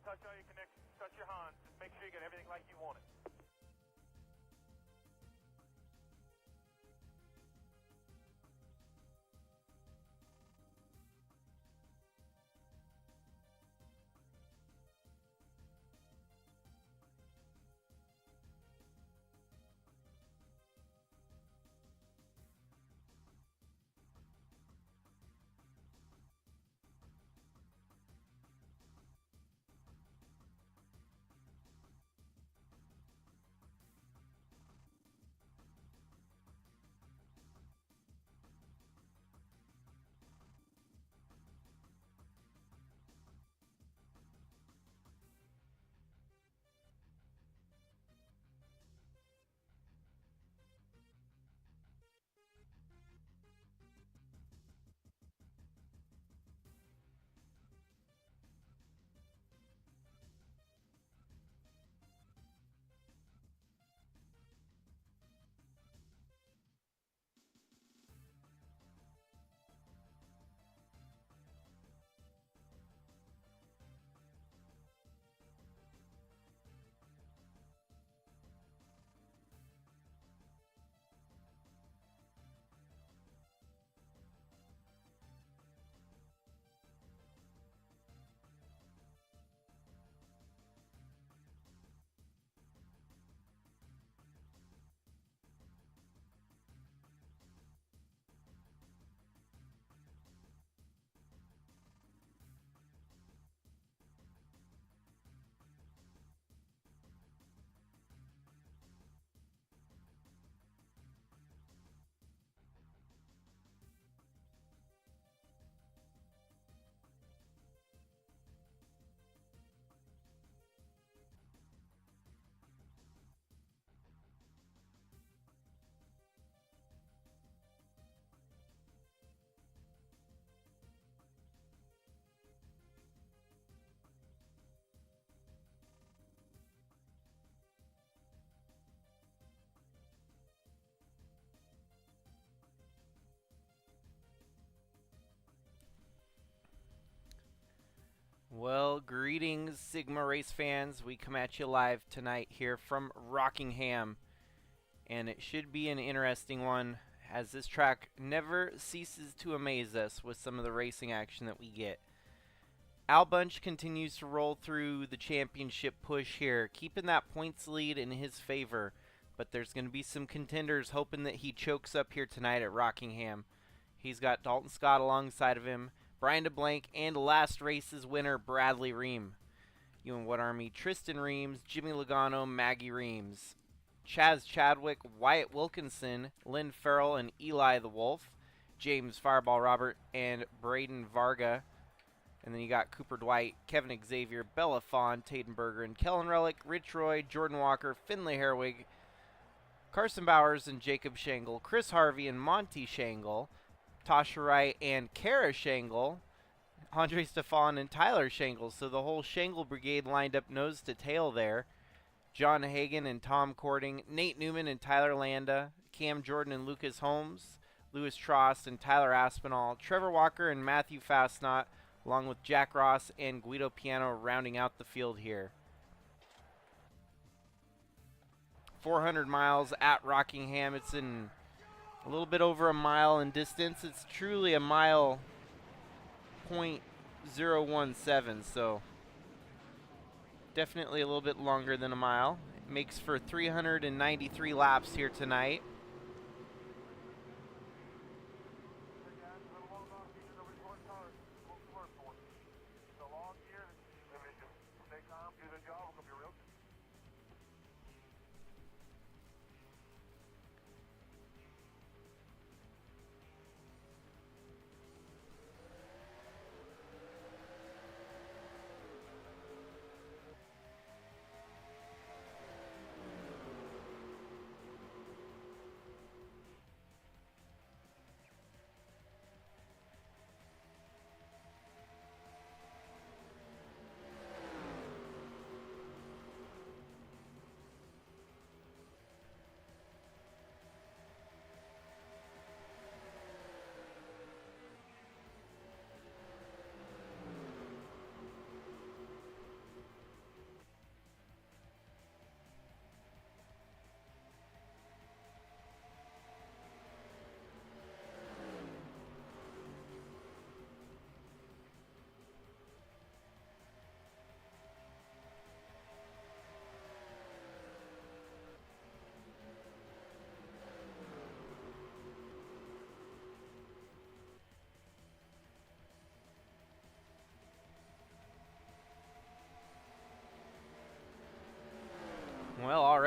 touch all your connections, touch your Hans, just make sure you get everything like you want it. Well, greetings, Sigma Race fans. We come at you live tonight here from Rockingham, and it should be an interesting one, as this track never ceases to amaze us with some of the racing action that we get. Al Bunch continues to roll through the championship push here, keeping that points lead in his favor, but there's going to be some contenders hoping that he chokes up here tonight at Rockingham. He's got Dalton Scott alongside of him, Brian DeBlanc, and last race's winner, Bradley Reim. Ewan Wood Army, Tristan Reams, Jimmy Logano, Maggie Reams. Chaz Chadwick, Wyatt Wilkinson, Lynn Farrell, and Eli the Wolf. James Fireball Robert, and Braden Varga. And then you got Cooper Dwight, Kevin Xavier, Bella Fawn, Taden Berger, and Kellen Relic, Rich Roy, Jordan Walker, Finlay Herwig, Carson Bowers, and Jacob Shangle, Chris Harvey, and Monty Shangle, Tasha Wright and Kara Shangle, Andre Stefan and Tyler Shangle. So the whole Shangle brigade lined up nose to tail there. John Hagan and Tom Cording, Nate Newman and Tyler Landa, Cam Jordan and Lucas Holmes, Louis Trost and Tyler Aspinall, Trevor Walker and Matthew Fastnot, along with Jack Ross and Guido Piano rounding out the field here. 400 miles at Rockingham. It's in a little bit over a mile in distance. It's truly a mile .017, so definitely a little bit longer than a mile. It makes for 393 laps here tonight.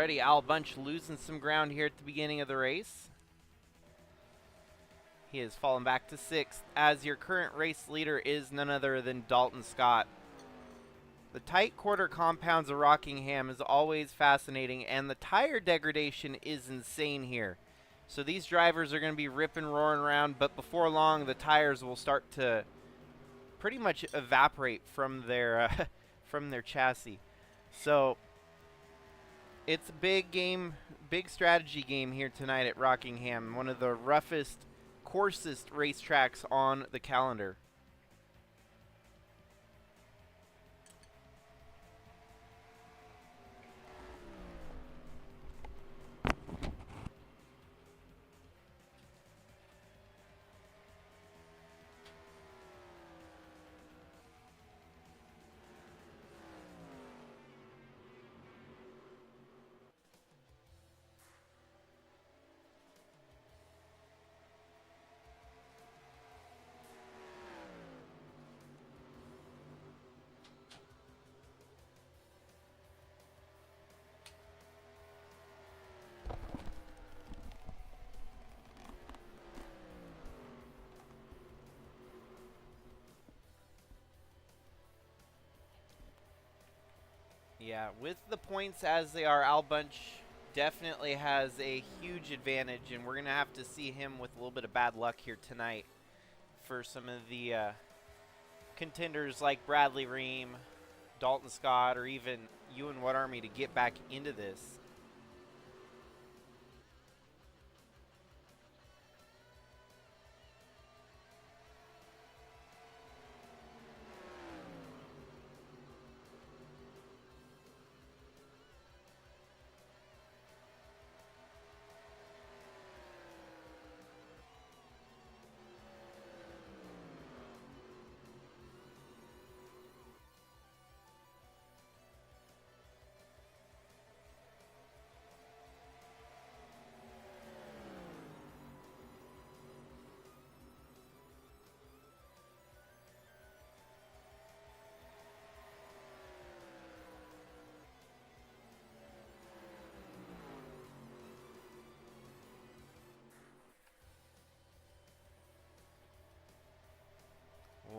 already. Al Bunch losing some ground here at the beginning of the race. He has fallen back to 6th, as your current race leader is none other than Dalton Scott. The tight quarter compounds of Rockingham is always fascinating, and the tire degradation is insane here. So these drivers are going to be ripping, roaring around, but before long, the tires will start to pretty much evaporate from their from their chassis. So it's a big game, big strategy game here tonight at Rockingham, one of the roughest, coarsest racetracks on the calendar. Yeah, with the points as they are, Al Bunch definitely has a huge advantage, and we're going to have to see him with a little bit of bad luck here tonight for some of the contenders like Bradley Reim, Dalton Scott, or even Ewan What Army to get back into this.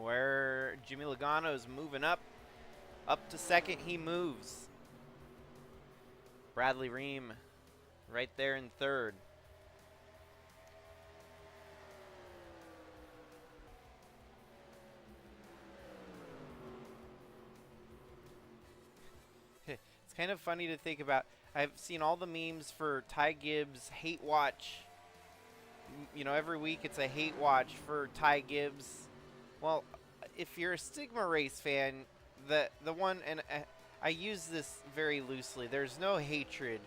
Where Jimmy Logano is moving up to 2nd, he moves. Bradley Reim right there in 3rd. It's kind of funny to think about. I've seen all the memes for Ty Gibbs hate watch. You know, every week it's a hate watch for Ty Gibbs. Well, if you're a Sigma Race fan, the one, and I use this very loosely, there's no hatred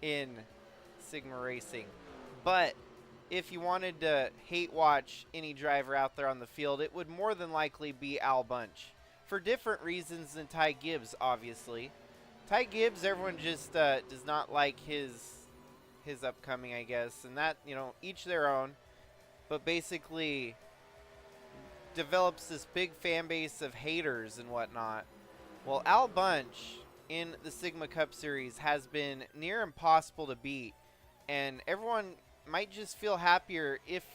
in Sigma Racing. But if you wanted to hate watch any driver out there on the field, it would more than likely be Al Bunch. For different reasons than Ty Gibbs, obviously. Ty Gibbs, everyone just does not like his upcoming, I guess. And that, you know, each their own. But basically develops this big fan base of haters and whatnot. Well, Al Bunch in the Sigma Cup Series has been near impossible to beat, and everyone might just feel happier if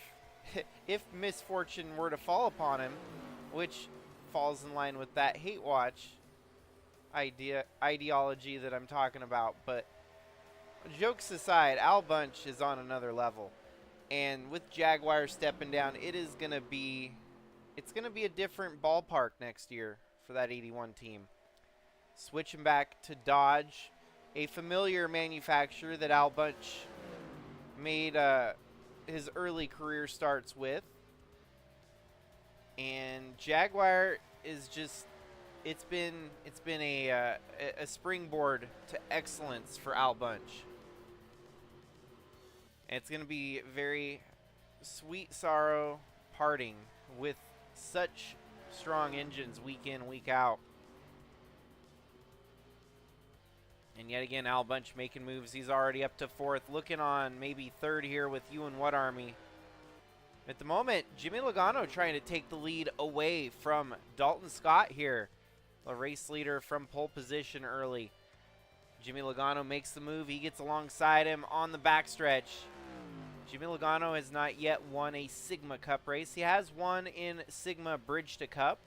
if misfortune were to fall upon him, which falls in line with that hate watch ideology that I'm talking about. But jokes aside, Al Bunch is on another level, and with Jaguar stepping down, it's going to be a different ballpark next year for that 81 team. Switching back to Dodge, a familiar manufacturer that Al Bunch made his early career starts with. And Jaguar is just, it's been a springboard to excellence for Al Bunch. And it's going to be very sweet sorrow parting with such strong engines week in, week out. And yet again, Al Bunch making moves. He's already up to 4th, looking on maybe 3rd here with Ewan What Army. At the moment, Jimmy Logano trying to take the lead away from Dalton Scott here, the race leader from pole position early. Jimmy Logano makes the move. He gets alongside him on the backstretch. Jimmy Logano has not yet won a Sigma Cup race. He has won in Sigma Bridge to Cup.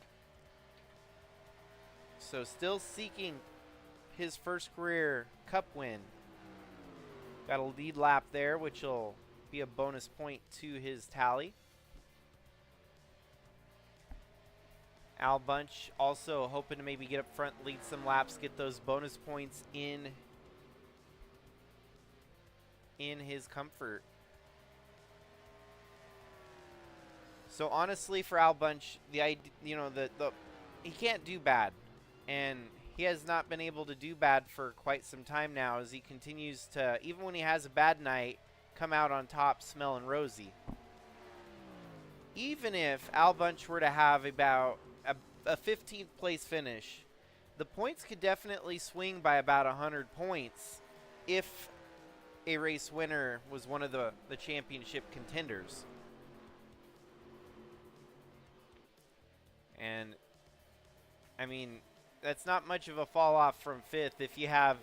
So still seeking his first career Cup win. Got a lead lap there, which will be a bonus point to his tally. Al Bunch also hoping to maybe get up front, lead some laps, get those bonus points in his comfort. So honestly, for Al Bunch, he can't do bad, and he has not been able to do bad for quite some time now, as he continues to, even when he has a bad night, come out on top smelling rosy. Even if Al Bunch were to have about a 15th place finish, the points could definitely swing by about 100 points if a race winner was one of the championship contenders. And I mean, that's not much of a fall off from 5th if you have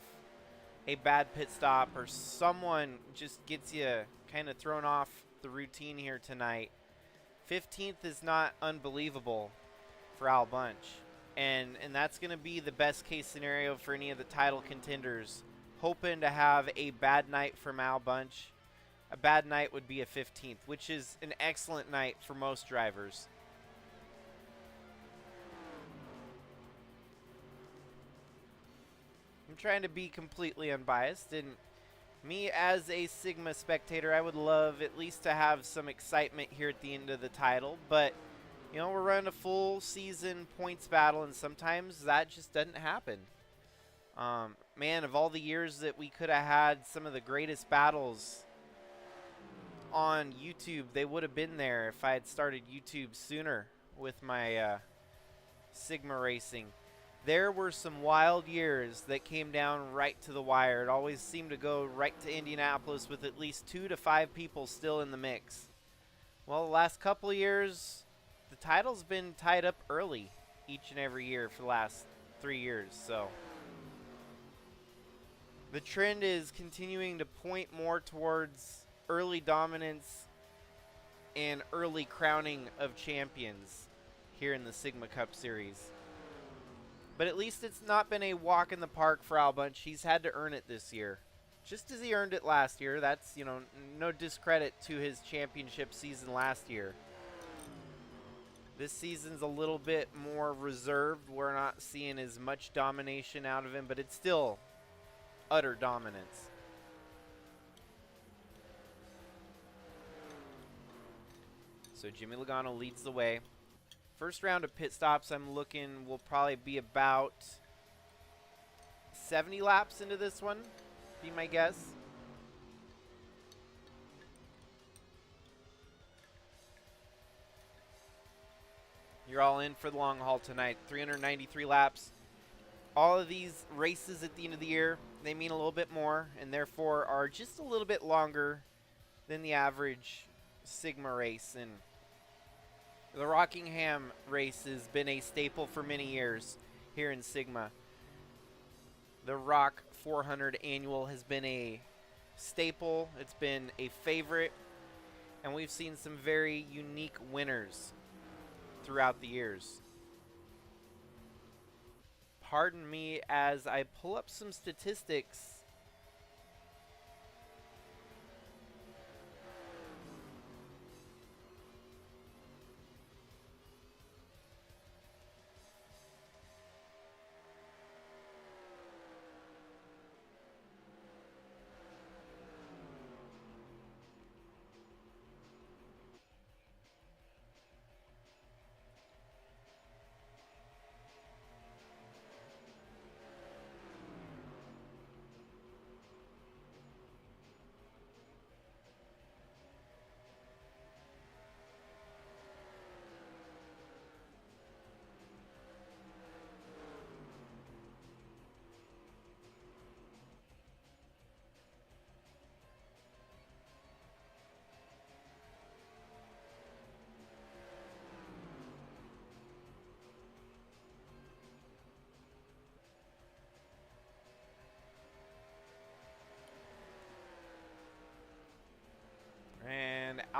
a bad pit stop or someone just gets you kind of thrown off the routine here tonight. 15th is not unbelievable for Al Bunch, and that's going to be the best case scenario for any of the title contenders, hoping to have a bad night from Al Bunch. A bad night would be a 15th, which is an excellent night for most drivers. I'm trying to be completely unbiased, and me as a Sigma spectator, I would love at least to have some excitement here at the end of the title, but you know, we're running a full season points battle, and sometimes that just doesn't happen. Man, of all the years that we could have had some of the greatest battles on YouTube, they would have been there if I had started YouTube sooner with my Sigma racing. There were some wild years that came down right to the wire. It always seemed to go right to Indianapolis with at least 2 to 5 people still in the mix. Well, the last couple of years, the title's been tied up early each and every year for the last 3 years. So the trend is continuing to point more towards early dominance and early crowning of champions here in the Sigma Cup Series. But at least it's not been a walk in the park for Al Bunch. He's had to earn it this year, just as he earned it last year. That's, you know, no discredit to his championship season last year. This season's a little bit more reserved. We're not seeing as much domination out of him, but it's still utter dominance. So Jimmy Logano leads the way. First round of pit stops, I'm looking, will probably be about 70 laps into this one, be my guess. You're all in for the long haul tonight. 393 laps. All of these races at the end of the year, they mean a little bit more, and therefore are just a little bit longer than the average Sigma race. And the Rockingham race has been a staple for many years here in Sigma. The Rock 400 Annual has been a staple. It's been a favorite. And we've seen some very unique winners throughout the years. Pardon me as I pull up some statistics.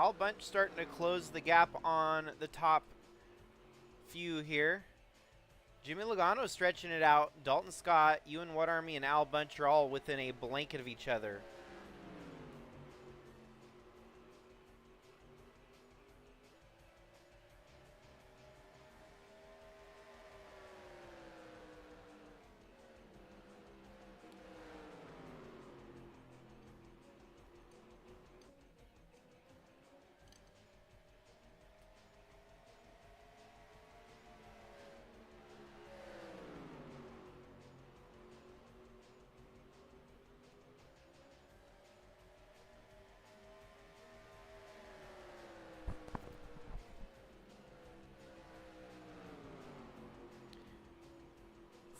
Al Bunch starting to close the gap on the top few here. Jimmy Logano stretching it out. Dalton Scott, Ewan What Army, and Al Bunch are all within a blanket of each other.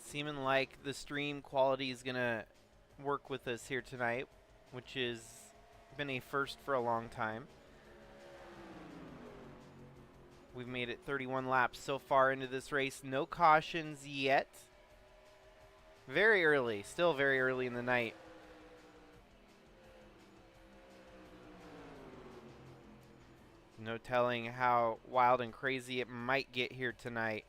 Seeming like the stream quality is going to work with us here tonight, which has been a first for a long time. We've made it 31 laps so far into this race. No cautions yet. Very early, still very early in the night. No telling how wild and crazy it might get here tonight.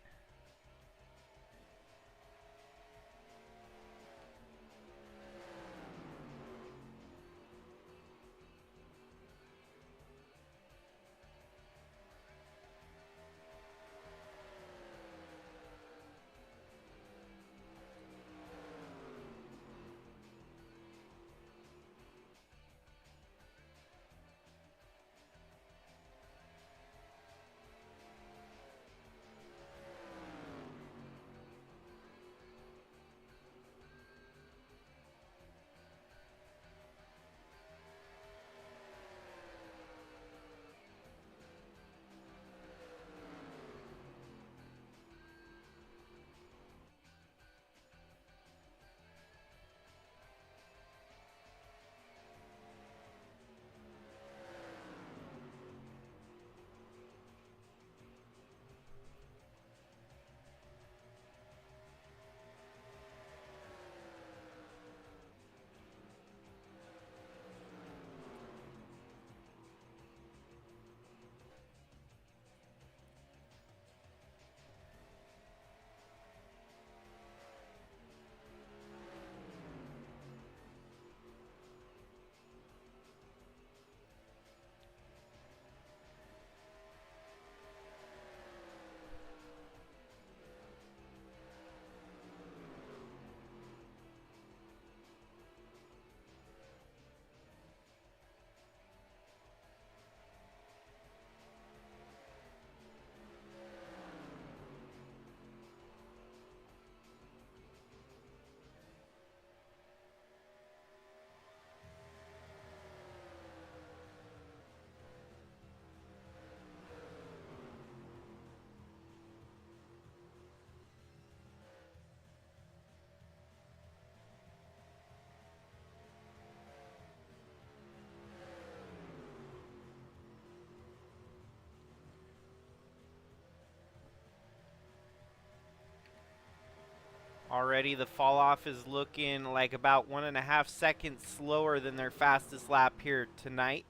Already the fall off is looking like about 1.5 seconds slower than their fastest lap here tonight.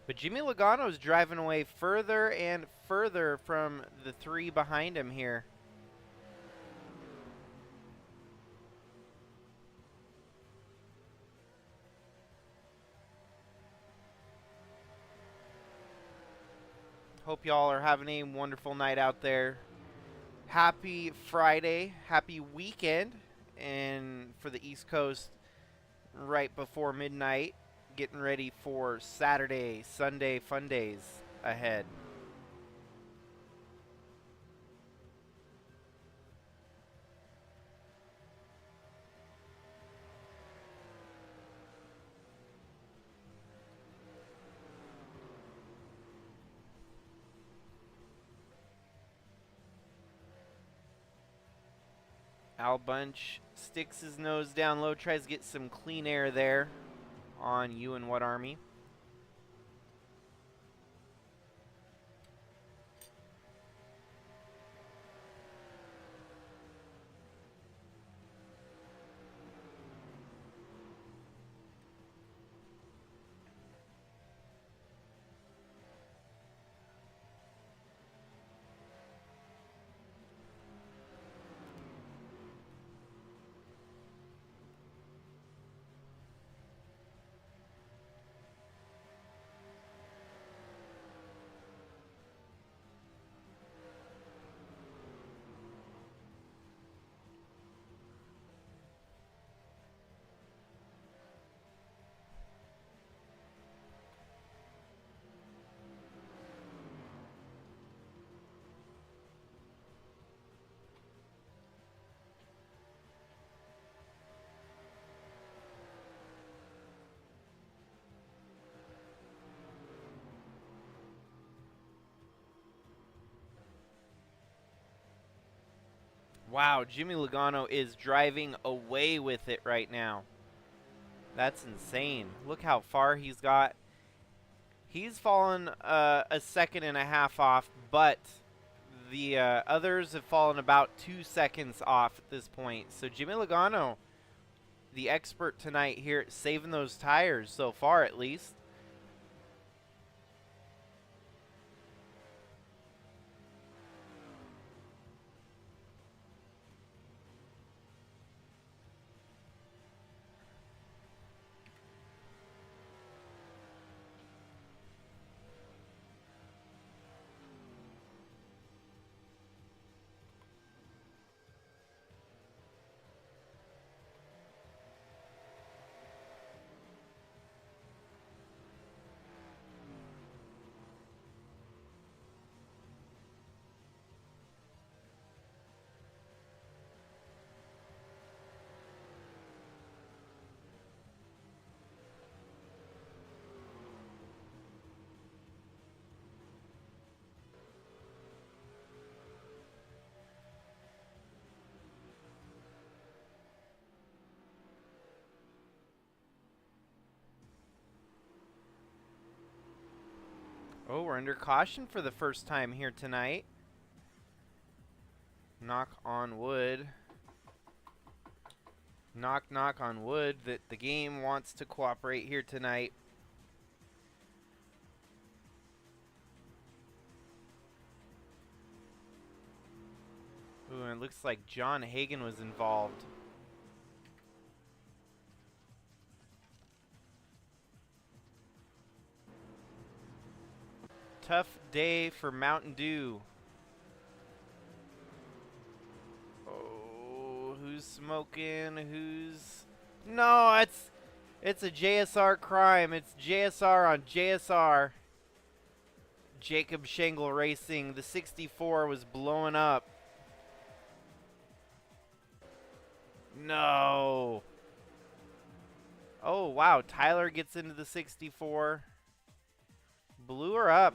But Jimmy Logano is driving away further and further from the three behind him here. Hope y'all are having a wonderful night out there. Happy Friday, happy weekend, and for the East Coast, right before midnight, getting ready for Saturday, Sunday fun days ahead. Al Bunch sticks his nose down low, tries to get some clean air there on Ewan What Army. Wow, Jimmy Logano is driving away with it right now. That's insane. Look how far he's got. He's fallen a second and a half off, but the others have fallen about 2 seconds off at this point. So Jimmy Logano, the expert tonight here, saving those tires so far at least. Oh, we're under caution for the first time here tonight. Knock on wood. Knock, knock on wood that the game wants to cooperate here tonight. Ooh, and it looks like John Hagan was involved. Tough day for Mountain Dew. Oh, who's smoking? Who's... No, it's a JSR crime. It's JSR on JSR. Jacob Schengle Racing. The 64 was blowing up. No. Oh, wow. Tyler gets into the 64. Blew her up.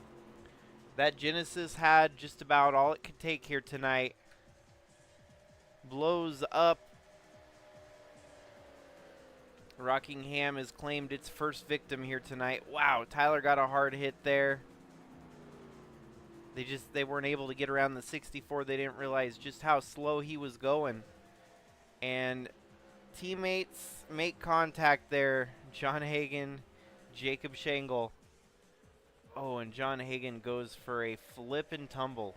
That Genesis had just about all it could take here tonight. Blows up. Rockingham has claimed its first victim here tonight. Wow, Tyler got a hard hit there. They weren't able to get around the 64. They didn't realize just how slow he was going. And teammates make contact there. John Hagan, Jacob Schengle. Oh, and John Hagan goes for a flip and tumble.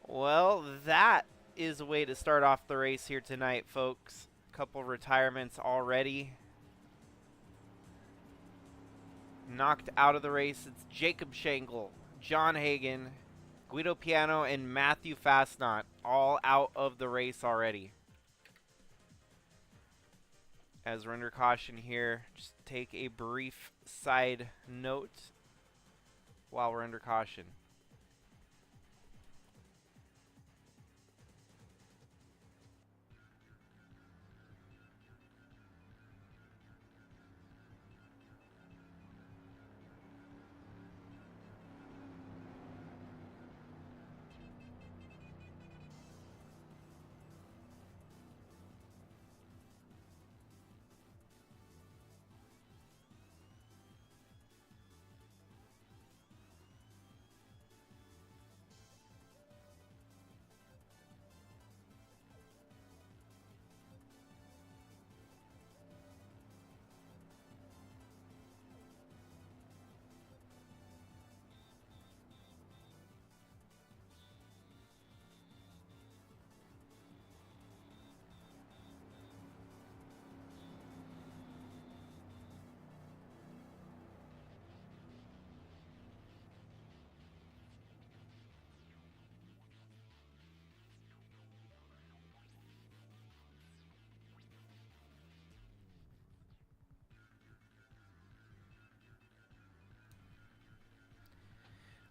Well, that is a way to start off the race here tonight, folks. A couple retirements already. Knocked out of the race, it's Jacob Schengle, John Hagan, Guido Piano, and Matthew Fastnot, all out of the race already. As we're under caution here, just take a brief side note while we're under caution.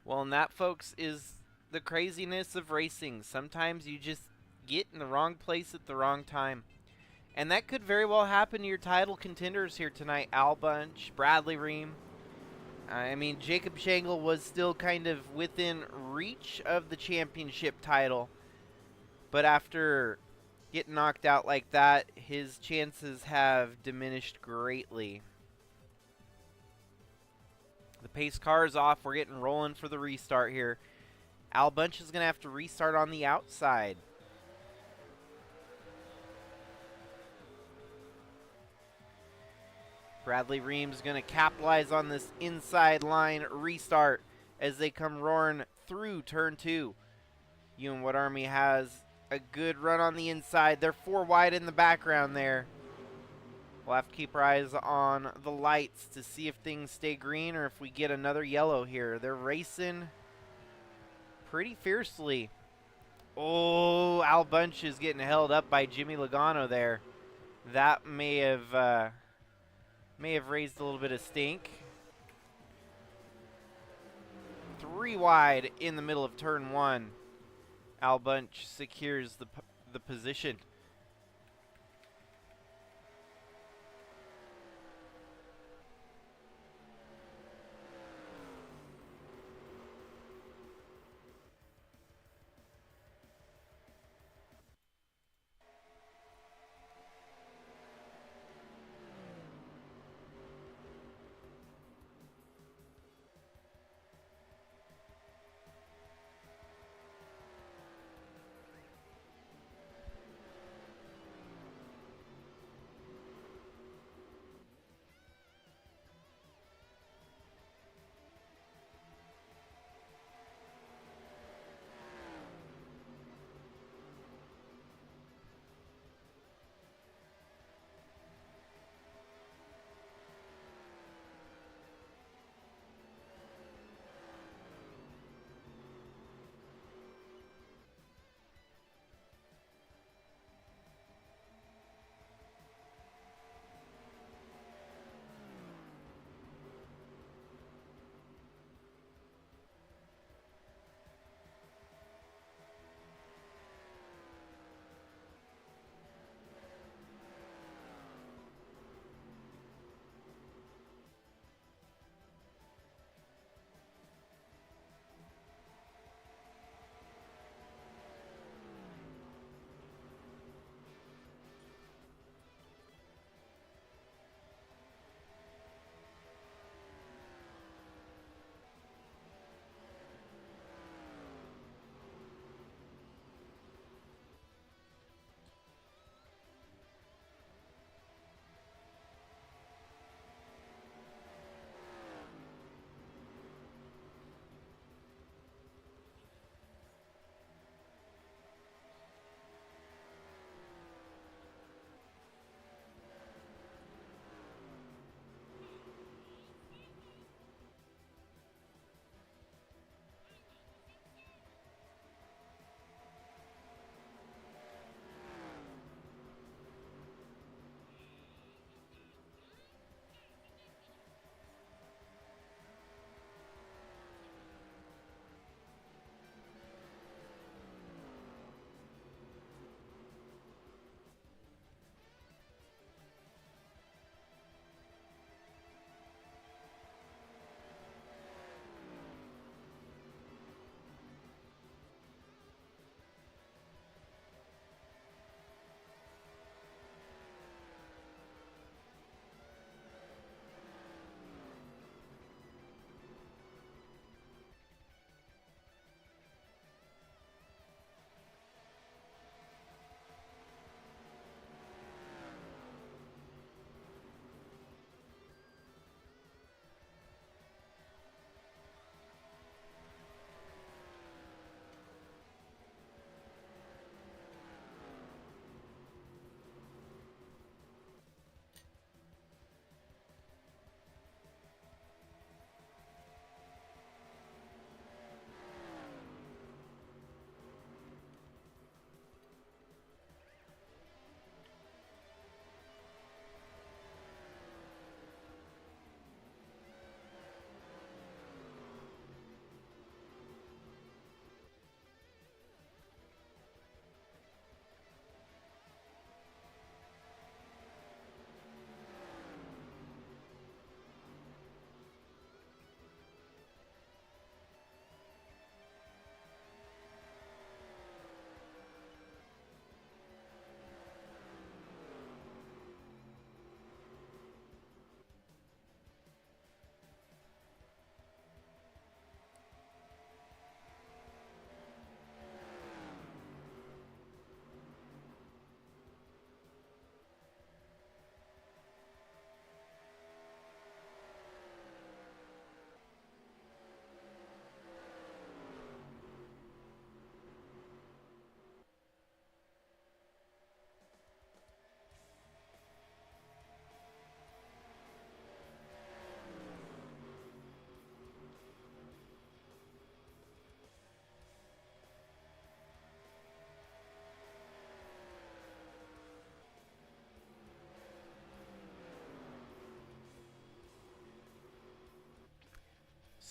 Well, and that, folks, is the craziness of racing. Sometimes you just get in the wrong place at the wrong time. And that could very well happen to your title contenders here tonight. Al Bunch, Bradley Reim. I mean, Jacob Schengle was still kind of within reach of the championship title. But after getting knocked out like that, his chances have diminished greatly. The pace car is off. We're getting rolling for the restart here. Al Bunch is going to have to restart on the outside. Bradley Reim's going to capitalize on this inside line restart as they come roaring through turn 2. Ewan Wood Army has a good run on the inside. They're 4 wide in the background there. We'll have to keep our eyes on the lights to see if things stay green or if we get another yellow here. They're racing pretty fiercely. Oh, Al Bunch is getting held up by Jimmy Logano there. That may have raised a little bit of stink. 3 wide in the middle of turn 1. Al Bunch secures the position.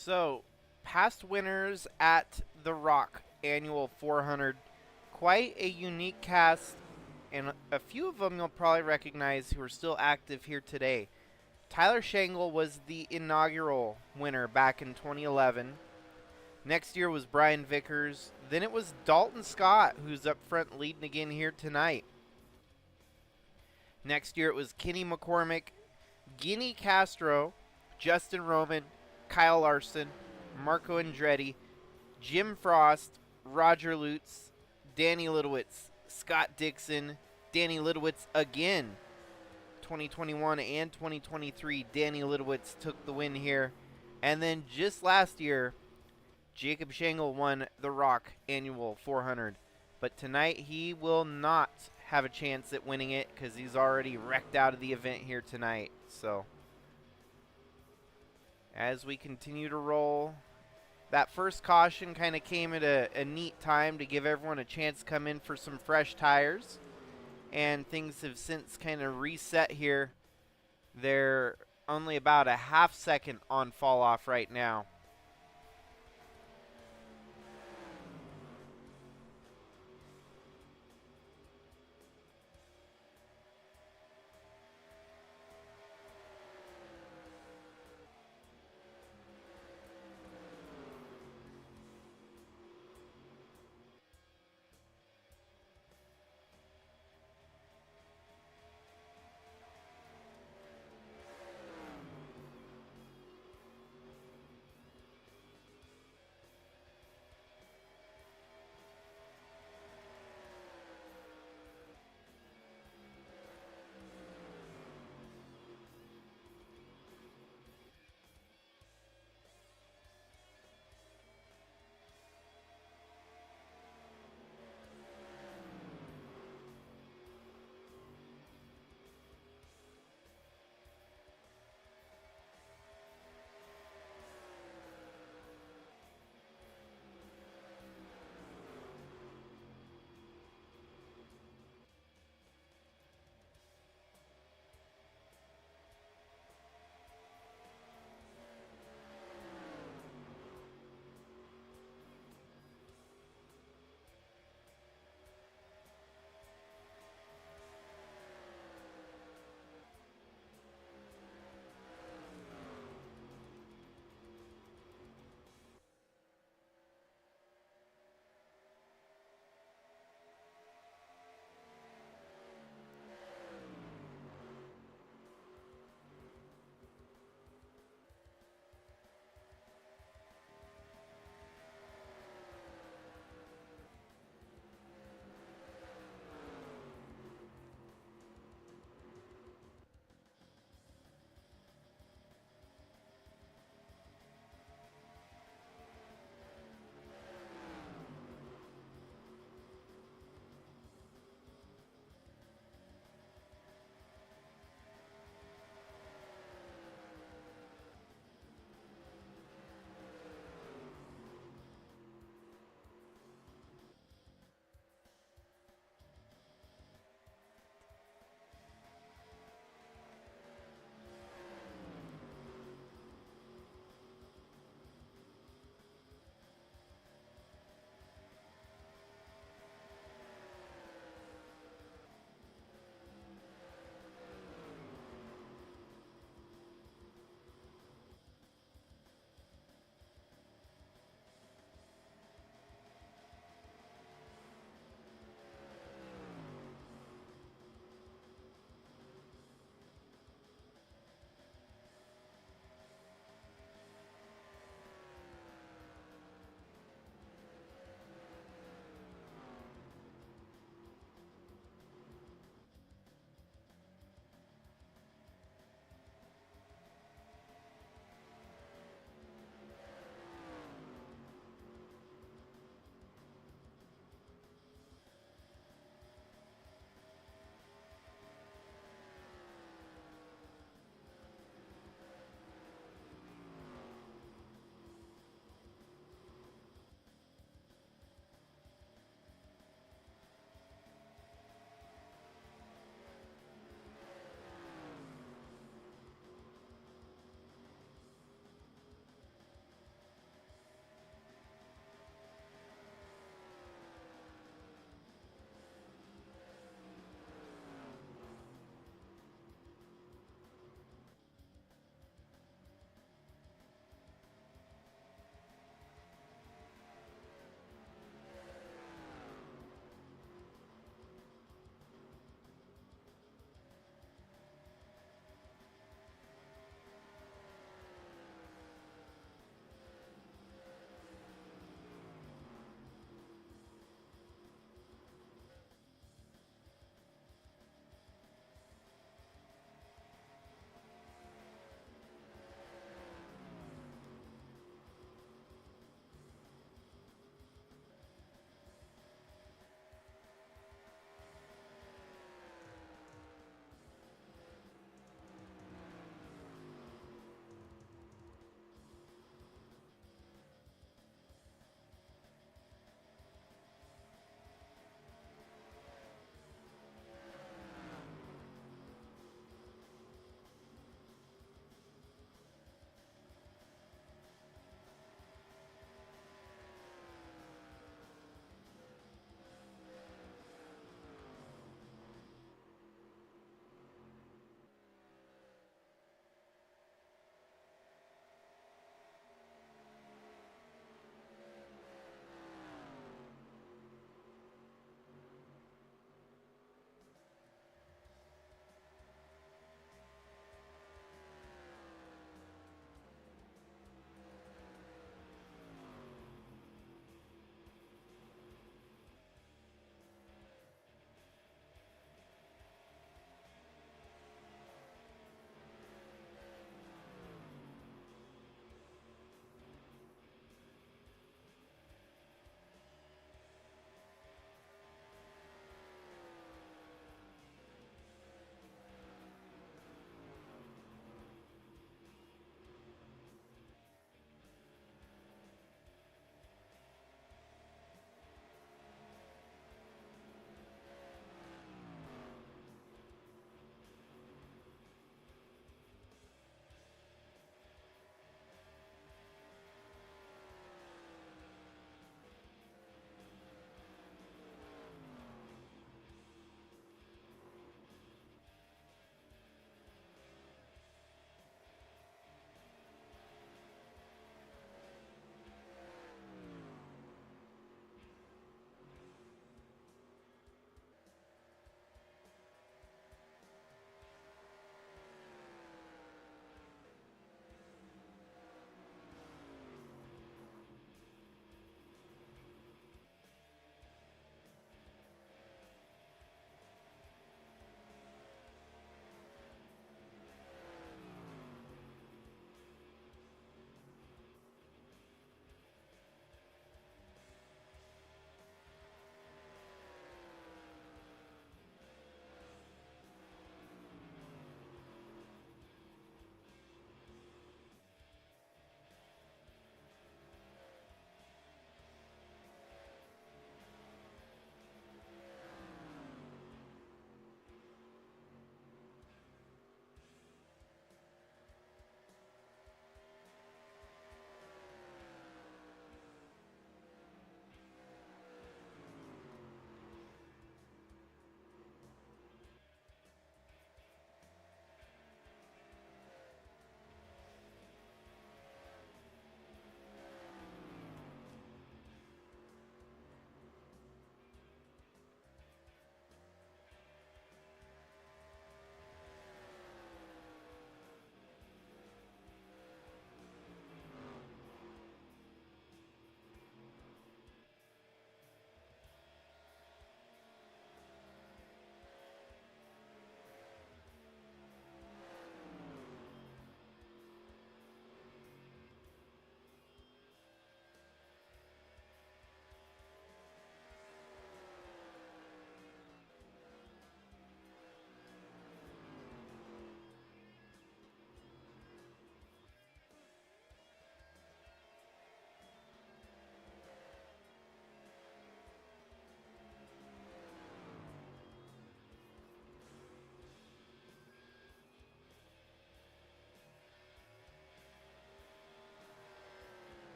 So, past winners at the Rock Annual 400. Quite a unique cast, and a few of them you'll probably recognize who are still active here today. Tyler Shangle was the inaugural winner back in 2011. Next year was Brian Vickers. Then it was Dalton Scott, who's up front leading again here tonight. Next year it was Kenny McCormick, Guinea Castro, Justin Roman, Kyle Larson, Marco Andretti, Jim Frost, Roger Lutz, Danny Litowitz, Scott Dixon, Danny Litowitz again. 2021 and 2023, Danny Litowitz took the win here. And then just last year, Jacob Shangle won the Rock Annual 400. But tonight he will not have a chance at winning it because he's already wrecked out of the event here tonight. So, as we continue to roll, that first caution kind of came at a neat time to give everyone a chance to come in for some fresh tires. And things have since kind of reset here. They're only about a half second on fall off right now.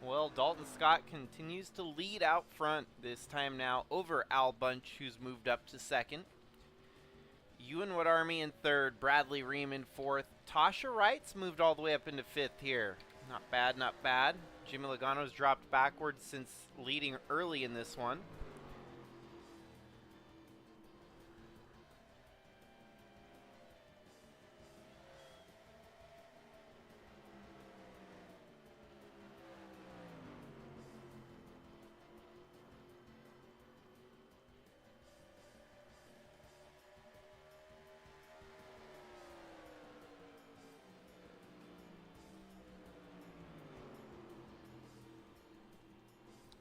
Well, Dalton Scott continues to lead out front this time now over Al Bunch, who's moved up to second. Ewan Wood Army in third, Bradley Reim in fourth. Tasha Wright's moved all the way up into fifth here. Not bad, not bad. Jimmy Logano's dropped backwards since leading early in this one.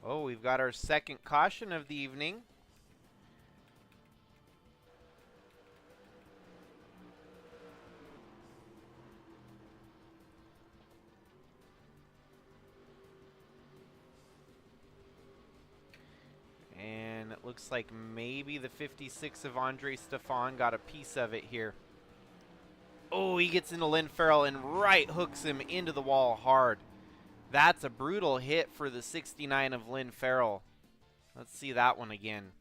Oh, we've got our second caution of the evening. And it looks like maybe the 56 of Andre Stefan got a piece of it here. Oh, he gets into Lynn Farrell and right hooks him into the wall hard. That's a brutal hit for the 69 of Lynn Farrell. Let's see that one again.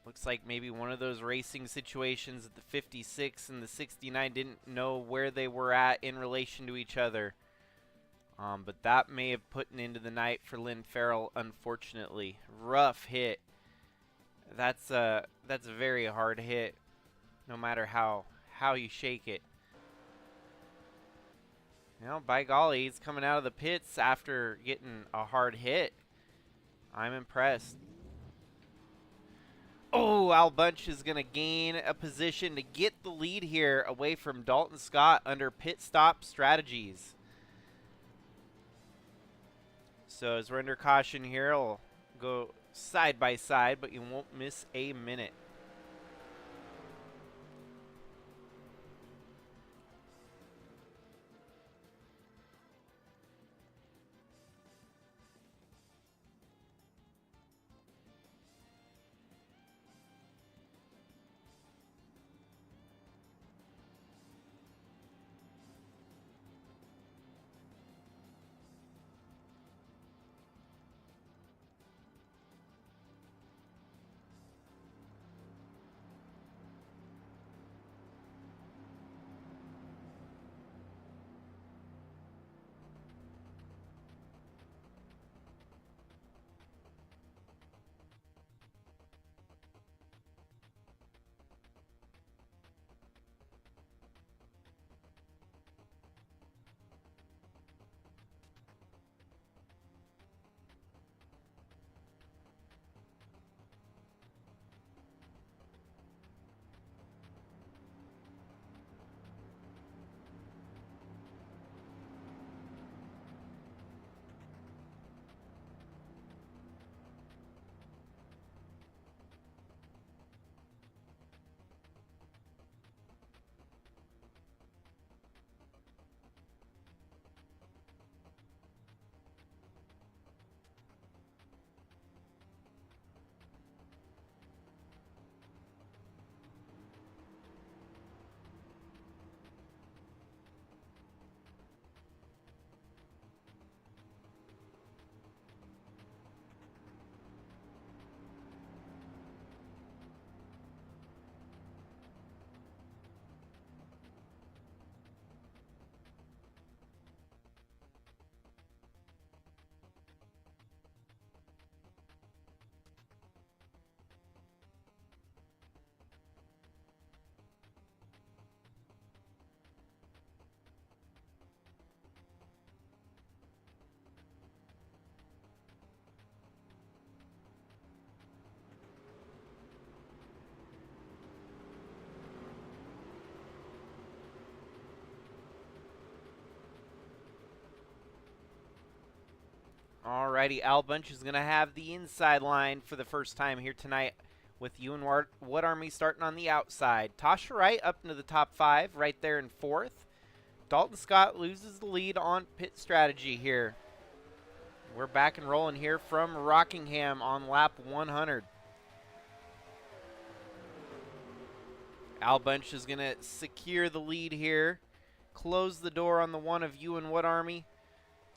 Looks like maybe one of those racing situations that the 56 and the 69 didn't know where they were at in relation to each other. But that may have put an end to the night for Lynn Farrell, unfortunately. Rough hit. That's a very hard hit, no matter how you shake it. You know, by golly, he's coming out of the pits after getting a hard hit. I'm impressed. Oh, Al Bunch is going to gain a position to get the lead here away from Dalton Scott under pit stop strategies. So as we're under caution here, we'll go side by side, but you won't miss a minute. Alrighty, Al Bunch is going to have the inside line for the first time here tonight with Ewan Wood Army starting on the outside. Tasha Wright up into the top 5, right there in 4th. Dalton Scott loses the lead on pit strategy here. We're back and rolling here from Rockingham on lap 100. Al Bunch is going to secure the lead here. close the door on the one of you and what army?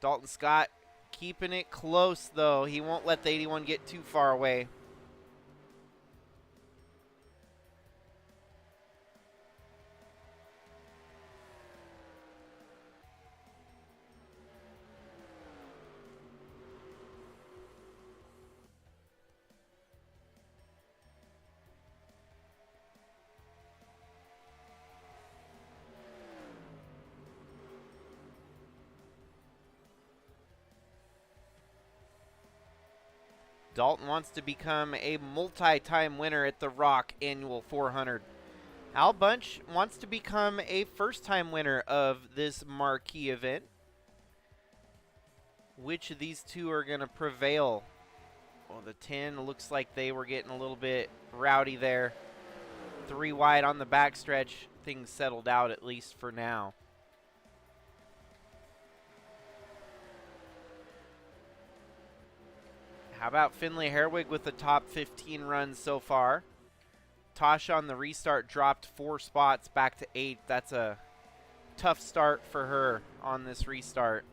Dalton Scott keeping it close, though. He won't let the 81 get too far away. Dalton wants to become a multi-time winner at the Rock Annual 400. Al Bunch wants to become a first-time winner of this marquee event. Which of these two are going to prevail? Well, the 10 looks like they were getting a little bit rowdy there. 3 wide on the backstretch. Things settled out, at least for now. How about Finley Herwig with the top 15 runs so far? Tasha on the restart dropped 4 spots back to 8th. That's a tough start for her on this restart.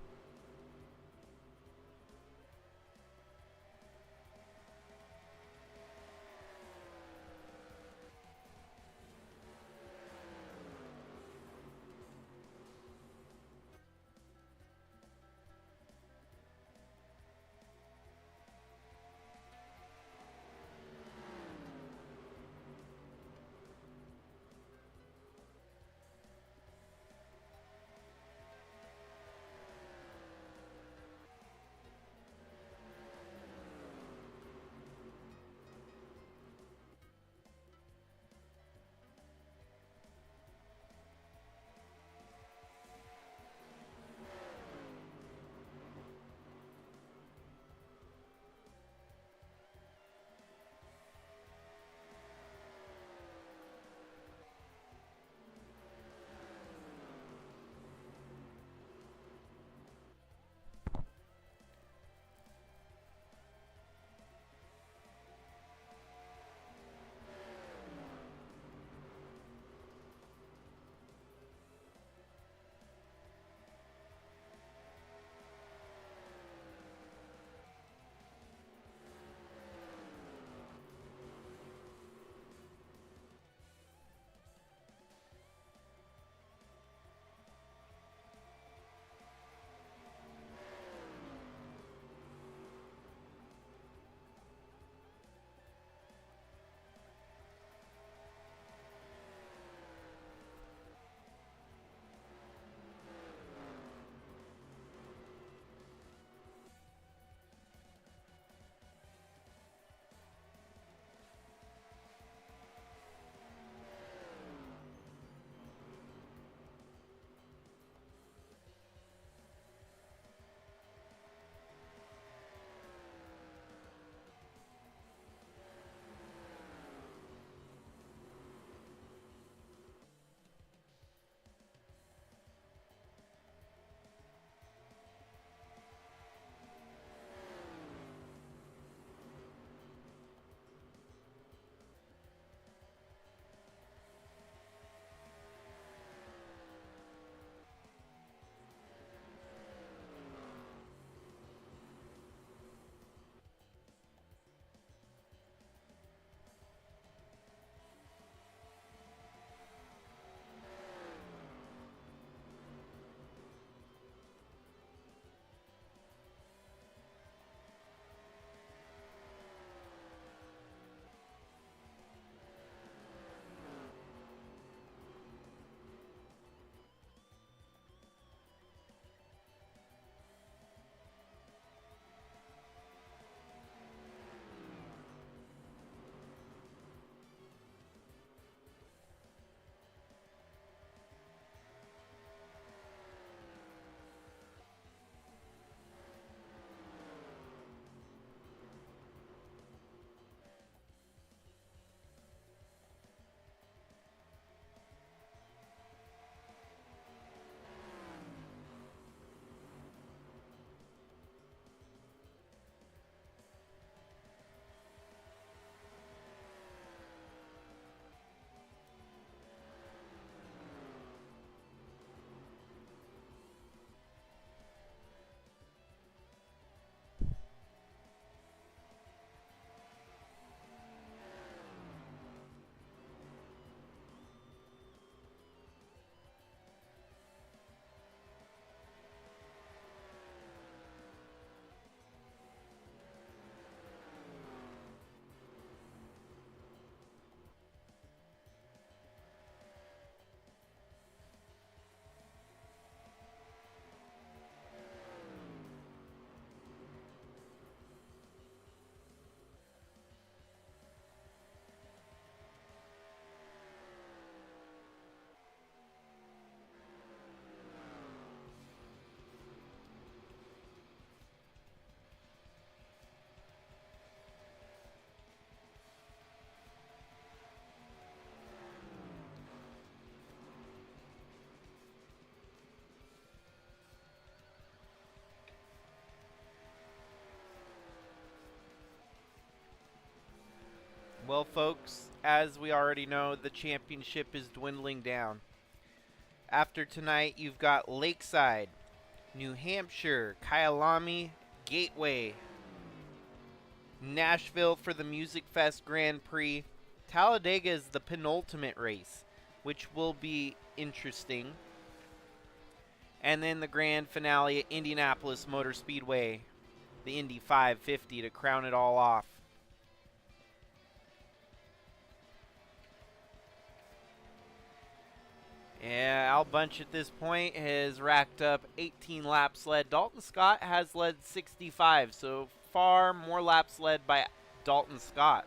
Well, folks, as we already know, the championship is dwindling down. After tonight, you've got Lakeside, New Hampshire, Kyalami, Gateway, Nashville for the Music Fest Grand Prix. Talladega is the penultimate race, which will be interesting. And then the grand finale at Indianapolis Motor Speedway, the Indy 550, to crown it all off. Yeah, Al Bunch at this point has racked up 18 laps led. Dalton Scott has led 65, so far more laps led by Dalton Scott.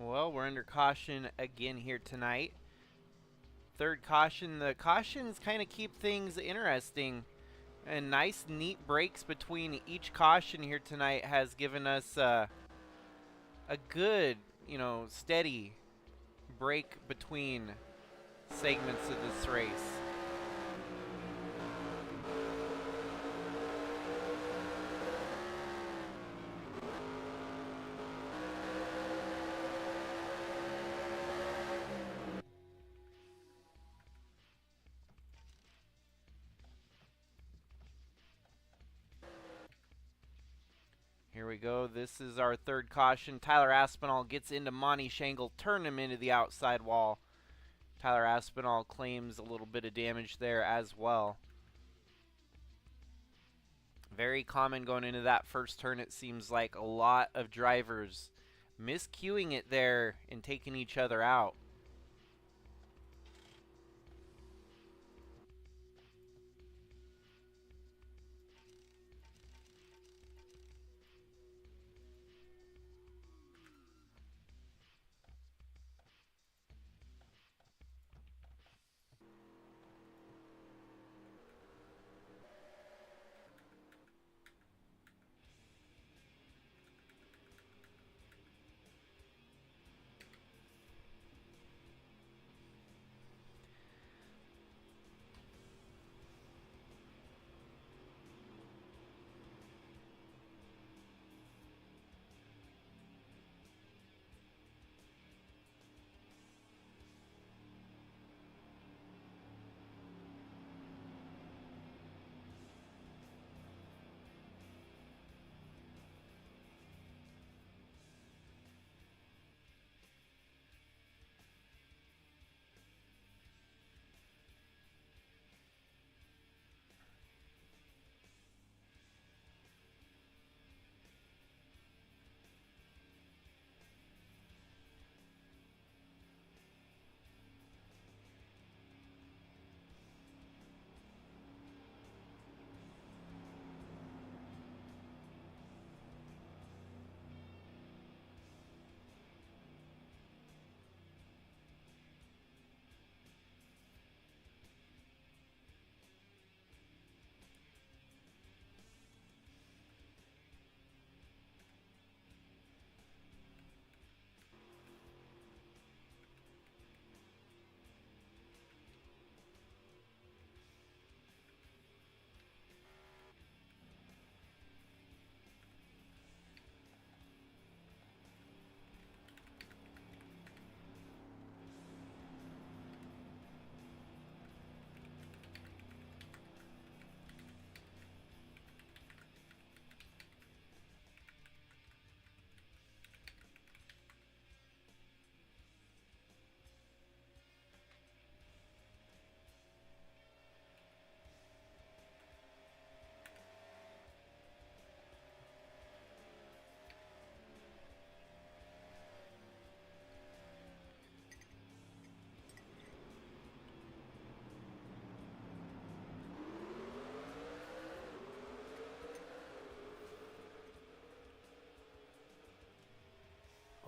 Well, we're under caution again here tonight. Third caution. The cautions kind of keep things interesting. And nice, neat breaks between each caution here tonight has given us a good, steady break between segments of this race. we go. This is our third caution. Tyler Aspinall gets into Monty Shangle, turn him into the outside wall. Tyler Aspinall claims a little bit of damage there as well. Very common going into that first turn, it seems like. A lot of drivers miscuing it there and taking each other out.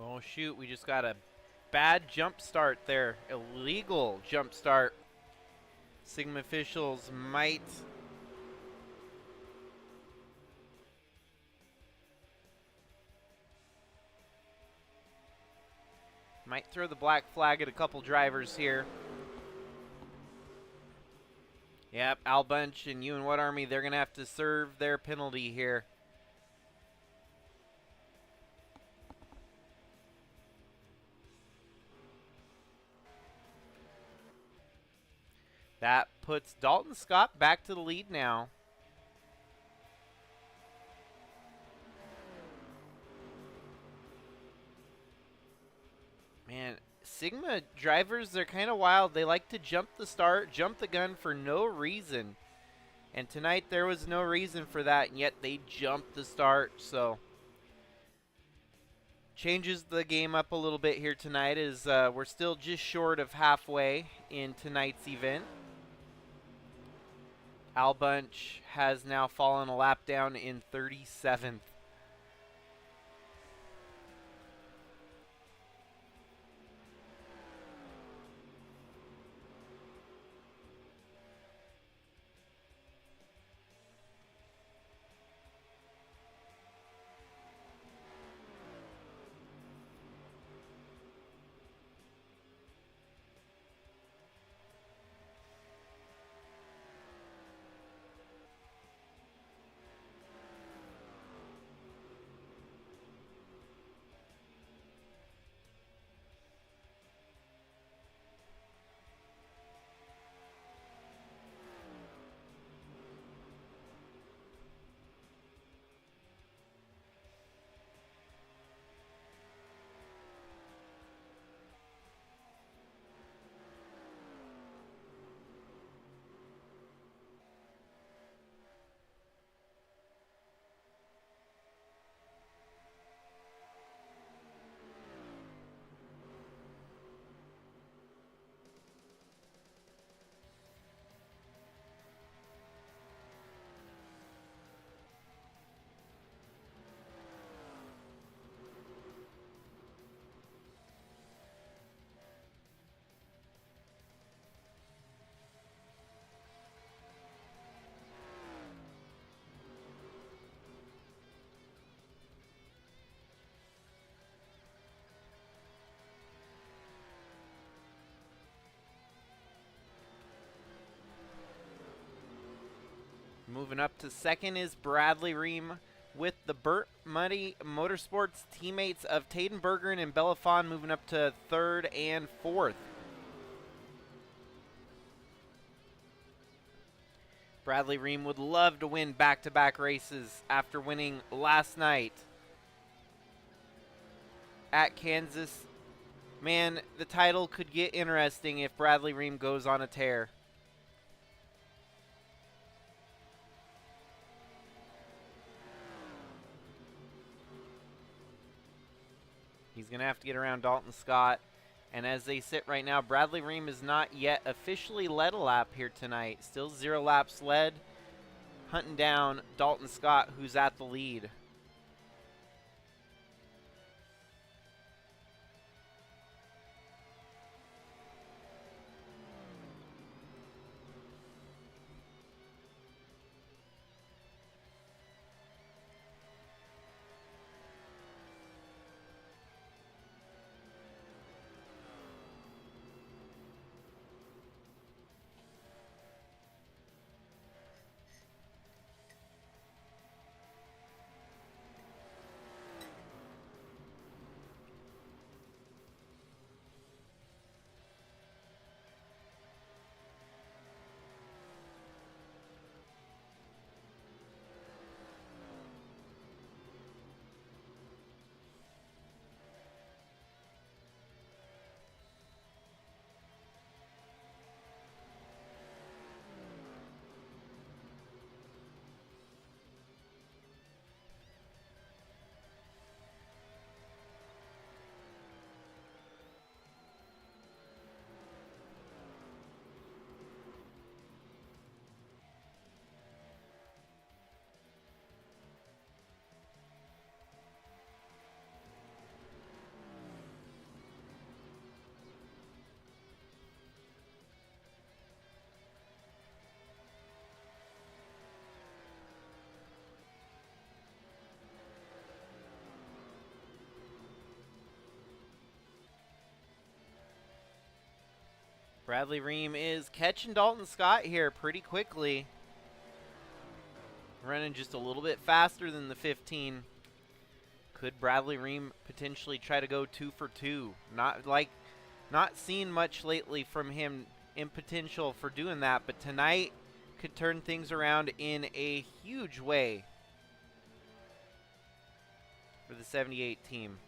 Oh shoot, we just got a bad jump start there. Illegal jump start. Sigma officials might throw the black flag at a couple drivers here. Yep, Al Bunch and You and What Army, they're going to have to serve their penalty here. That puts Dalton Scott back to the lead now. Man, Sigma drivers, they're kind of wild. They like to jump the start, jump the gun for no reason. And tonight there was no reason for that, and yet they jumped the start. So changes the game up a little bit here tonight as we're still just short of halfway in tonight's event. Al Bunch has now fallen a lap down in 37th. Moving up to second is Bradley Reim with the Burt Muddy Motorsports teammates of Taden Bergeron and Belafon moving up to third and fourth. Bradley Reim would love to win back-to-back races after winning last night at Kansas. Man, the title could get interesting if Bradley Reim goes on a tear. He's going to have to get around Dalton Scott. And as they sit right now, Bradley Reim is not yet officially led a lap here tonight. Still 0 laps led, hunting down Dalton Scott, who's at the lead. Bradley Reim is catching Dalton Scott here pretty quickly. Running just a little bit faster than the 15. Could Bradley Reim potentially try to go 2 for 2? Not seen much lately from him in potential for doing that, but tonight could turn things around in a huge way for the 78 team.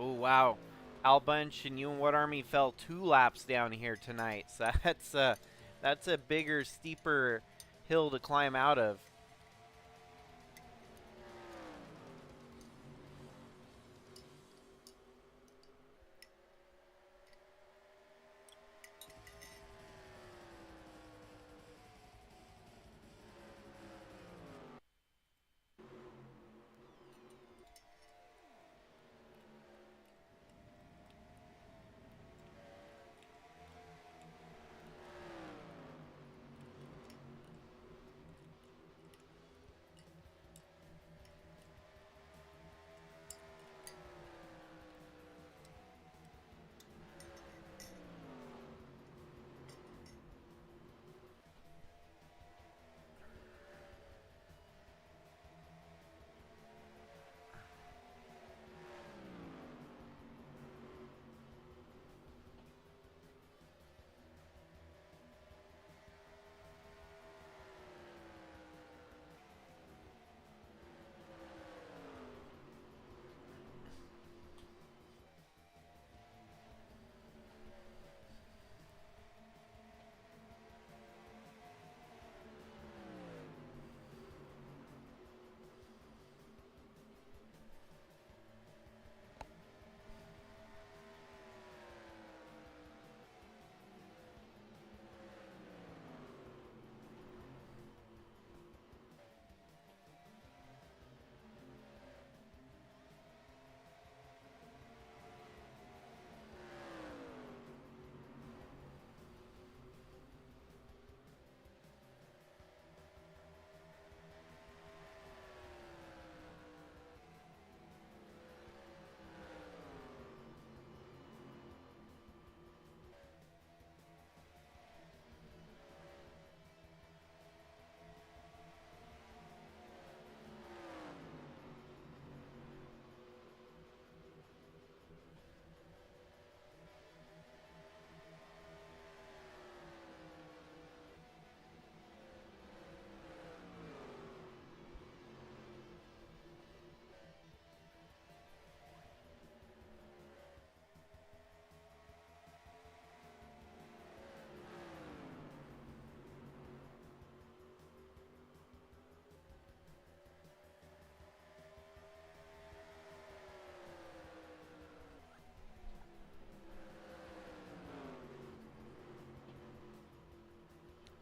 Oh, wow. Al Bunch and you and What Army fell 2 laps down here tonight. So that's a bigger, steeper hill to climb out of.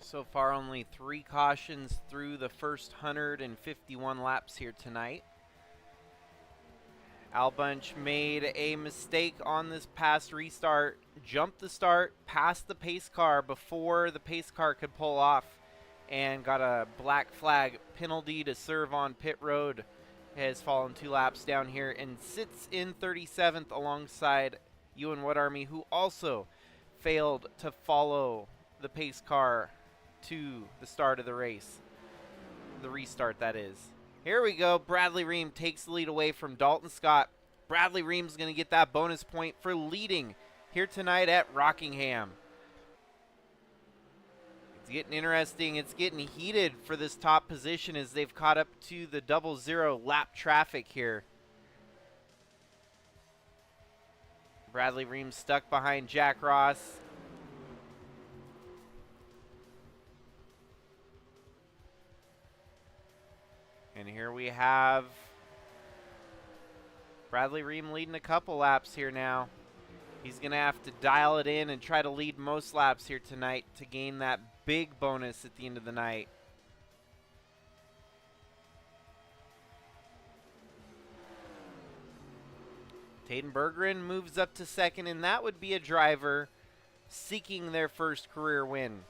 So far, only 3 cautions through the first 151 laps here tonight. Albunch made a mistake on this past restart, jumped the start, passed the pace car before the pace car could pull off, and got a black flag penalty to serve on pit road. Has fallen 2 laps down here and sits in 37th alongside Ewan Wood Army, who also failed to follow the pace car to the start of the race. The restart, that is. Here we go. Bradley Reim takes the lead away from Dalton Scott. Bradley Reim's going to get that bonus point for leading here tonight at Rockingham. It's getting interesting. It's getting heated for this top position as they've caught up to the 00 lap traffic here. Bradley Reim stuck behind Jack Ross. And here we have Bradley Reim leading a couple laps here now. He's going to have to dial it in and try to lead most laps here tonight to gain that big bonus at the end of the night. Taden Berggren moves up to second, and that would be a driver seeking their first career win.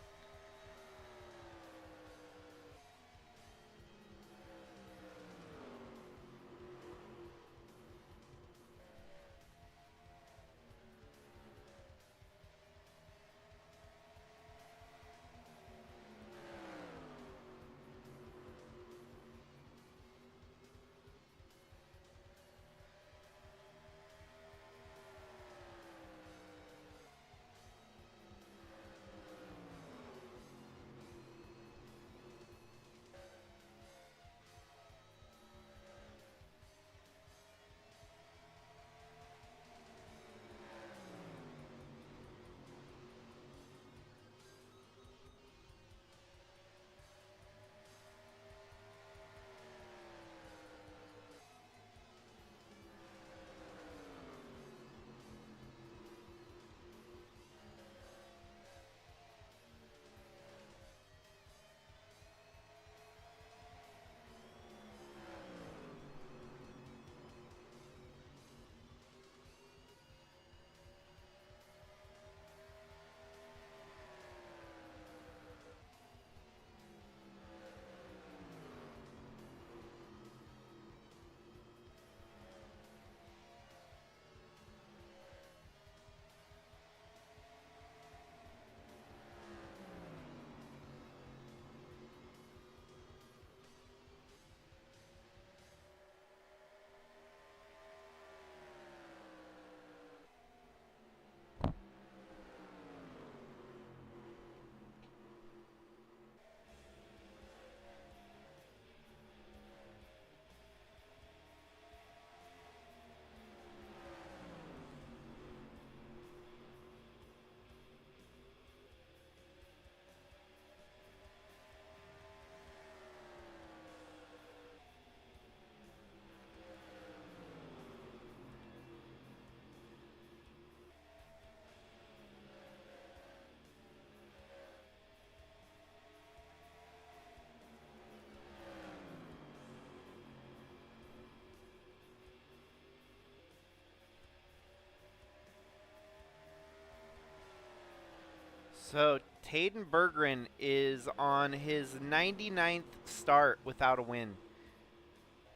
So Taden Berggren is on his 99th start without a win.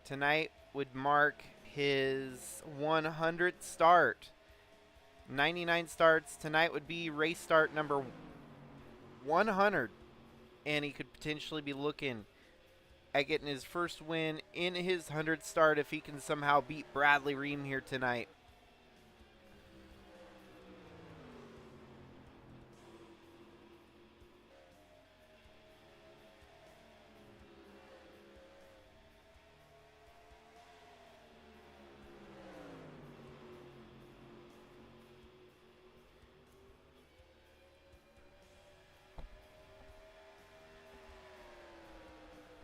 Tonight would mark his 100th start. 99 starts. Tonight would be race start number 100. And he could potentially be looking at getting his first win in his 100th start if he can somehow beat Bradley Reim here tonight.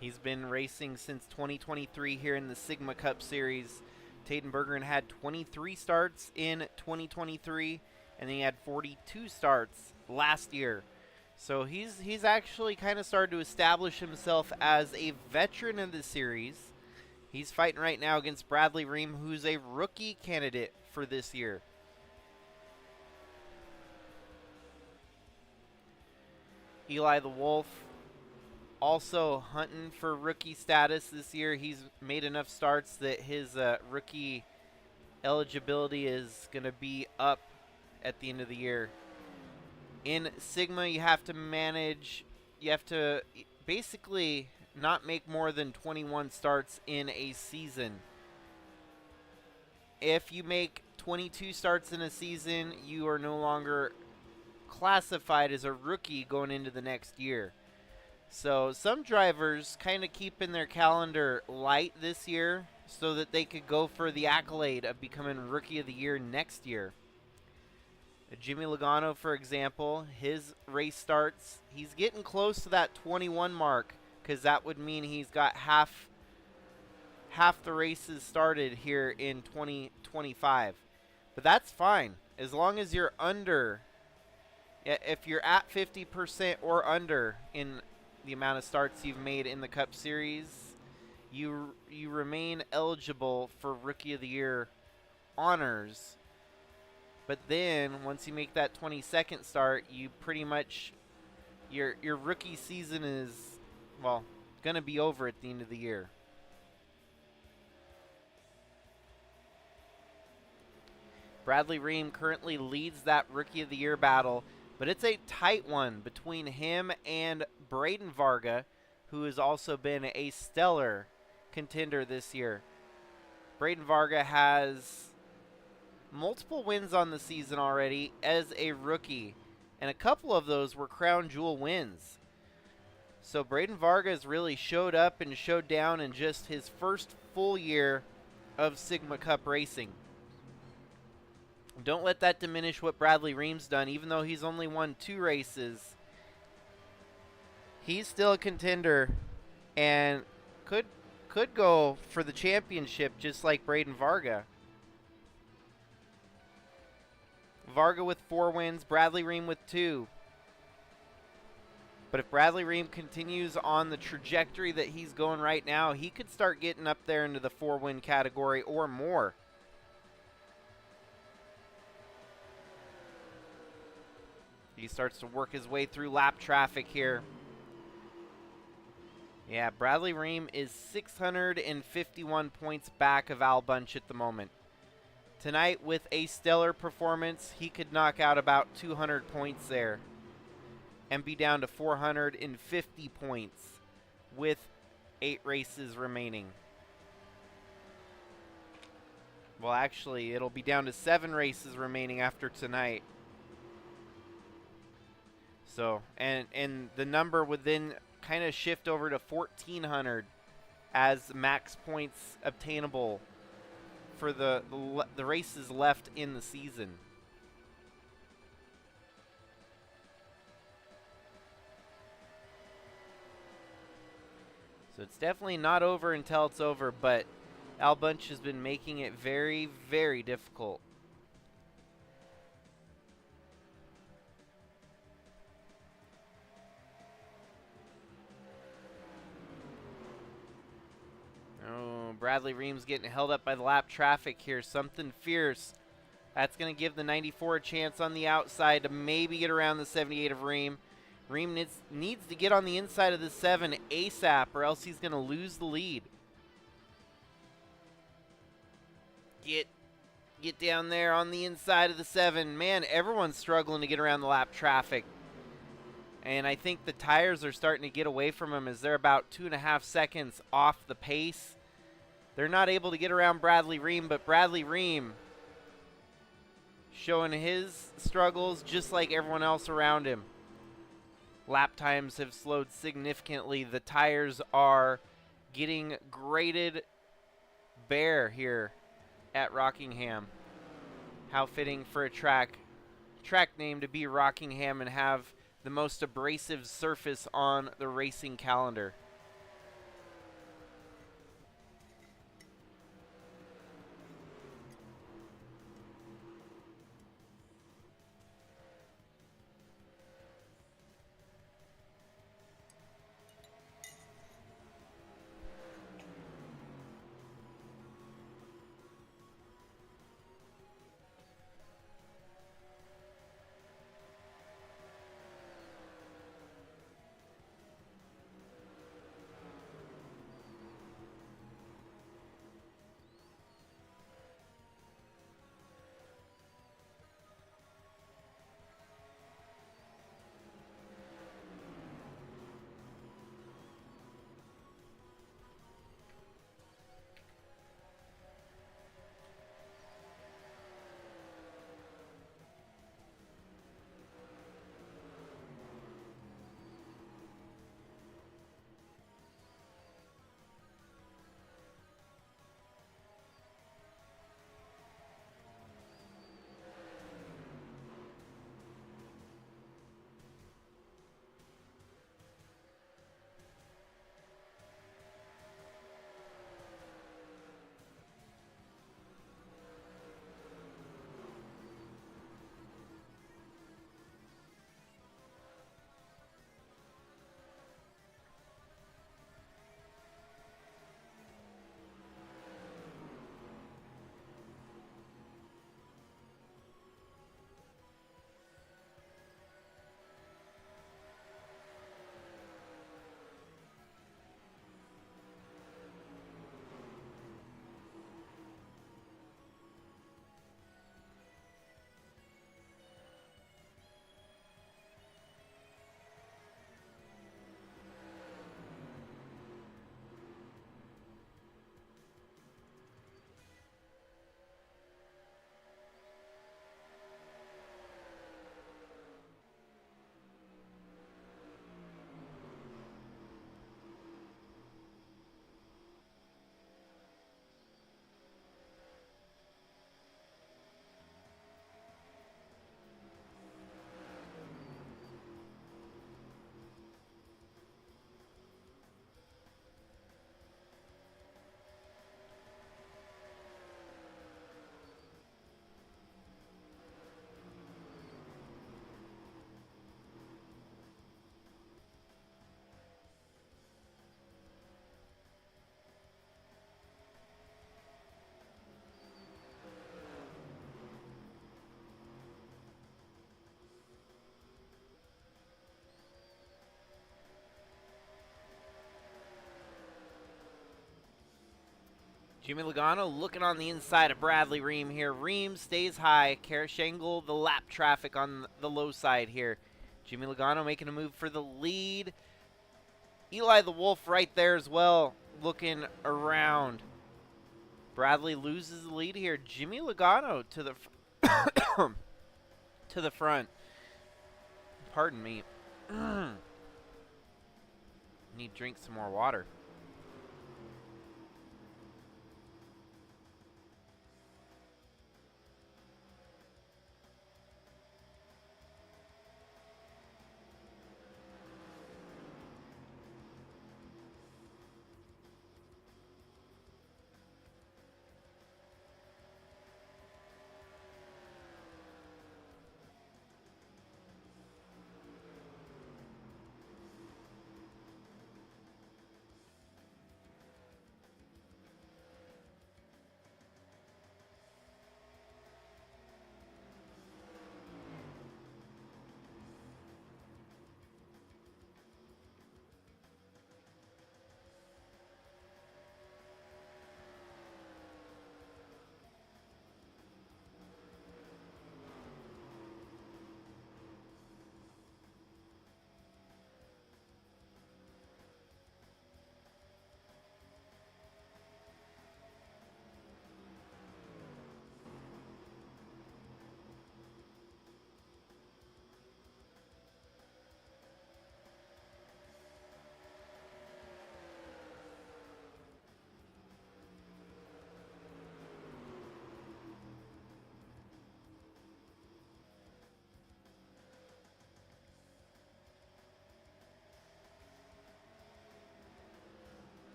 He's been racing since 2023 here in the Sigma Cup Series. Taden Berggren had 23 starts in 2023, and then he had 42 starts last year. So he's actually kind of started to establish himself as a veteran of the series. He's fighting right now against Bradley Reim, who's a rookie candidate for this year. Eli the Wolf also hunting for rookie status this year. He's made enough starts that his rookie eligibility is going to be up at the end of the year. In Sigma, you have to basically not make more than 21 starts in a season. If you make 22 starts in a season, you are no longer classified as a rookie going into the next year. So some drivers kind of keeping their calendar light this year so that they could go for the accolade of becoming Rookie of the Year next year. Jimmy Logano, for example, his race starts, he's getting close to that 21 mark because that would mean he's got half the races started here in 2025. But that's fine as long as you're under. If you're at 50% or under in the amount of starts you've made in the Cup Series, you remain eligible for Rookie of the Year honors. But then once you make that 22nd start, you pretty much your rookie season is, well, going to be over at the end of the year. Bradley Reim currently leads that Rookie of the Year battle, but it's a tight one between him and Braden Varga, who has also been a stellar contender this year. Braden Varga has multiple wins on the season already as a rookie, and a couple of those were crown jewel wins. So Braden Varga has really showed up and showed down in just his first full year of Sigma Cup racing. Don't let that diminish what Bradley Reim's done. Even though he's only won 2 races, he's still a contender and could go for the championship just like Braden Varga. Varga with 4 wins, Bradley Reim with 2. But if Bradley Reim continues on the trajectory that he's going right now, he could start getting up there into the 4-win category or more. He starts to work his way through lap traffic here. Yeah, Bradley Reim is 651 points back of Al Bunch at the moment. Tonight, with a stellar performance, he could knock out about 200 points there and be down to 450 points with 8 races remaining. Well, actually, it'll be down to 7 races remaining after tonight. So, and the number would then kind of shift over to 1,400 as max points obtainable for the races left in the season. So it's definitely not over until it's over, but Al Bunch has been making it very, very difficult. Bradley Reim's getting held up by the lap traffic here. Something fierce. That's going to give the 94 a chance on the outside to maybe get around the 78 of Reim. Reim needs to get on the inside of the 7 ASAP or else he's going to lose the lead. Get down there on the inside of the 7. Man, everyone's struggling to get around the lap traffic. And I think the tires are starting to get away from him as they're about 2.5 seconds off the pace. They're not able to get around Bradley Reim, but Bradley Reim showing his struggles just like everyone else around him. Lap times have slowed significantly. The tires are getting graded bare here at Rockingham. How fitting for a track name to be Rockingham and have the most abrasive surface on the racing calendar. Jimmy Logano looking on the inside of Bradley Reim here. Reim stays high. Karashangle, the lap traffic on the low side here. Jimmy Logano making a move for the lead. Eli the Wolf right there as well, looking around. Bradley loses the lead here. Jimmy Logano to the to the front. Pardon me. Need to drink some more water.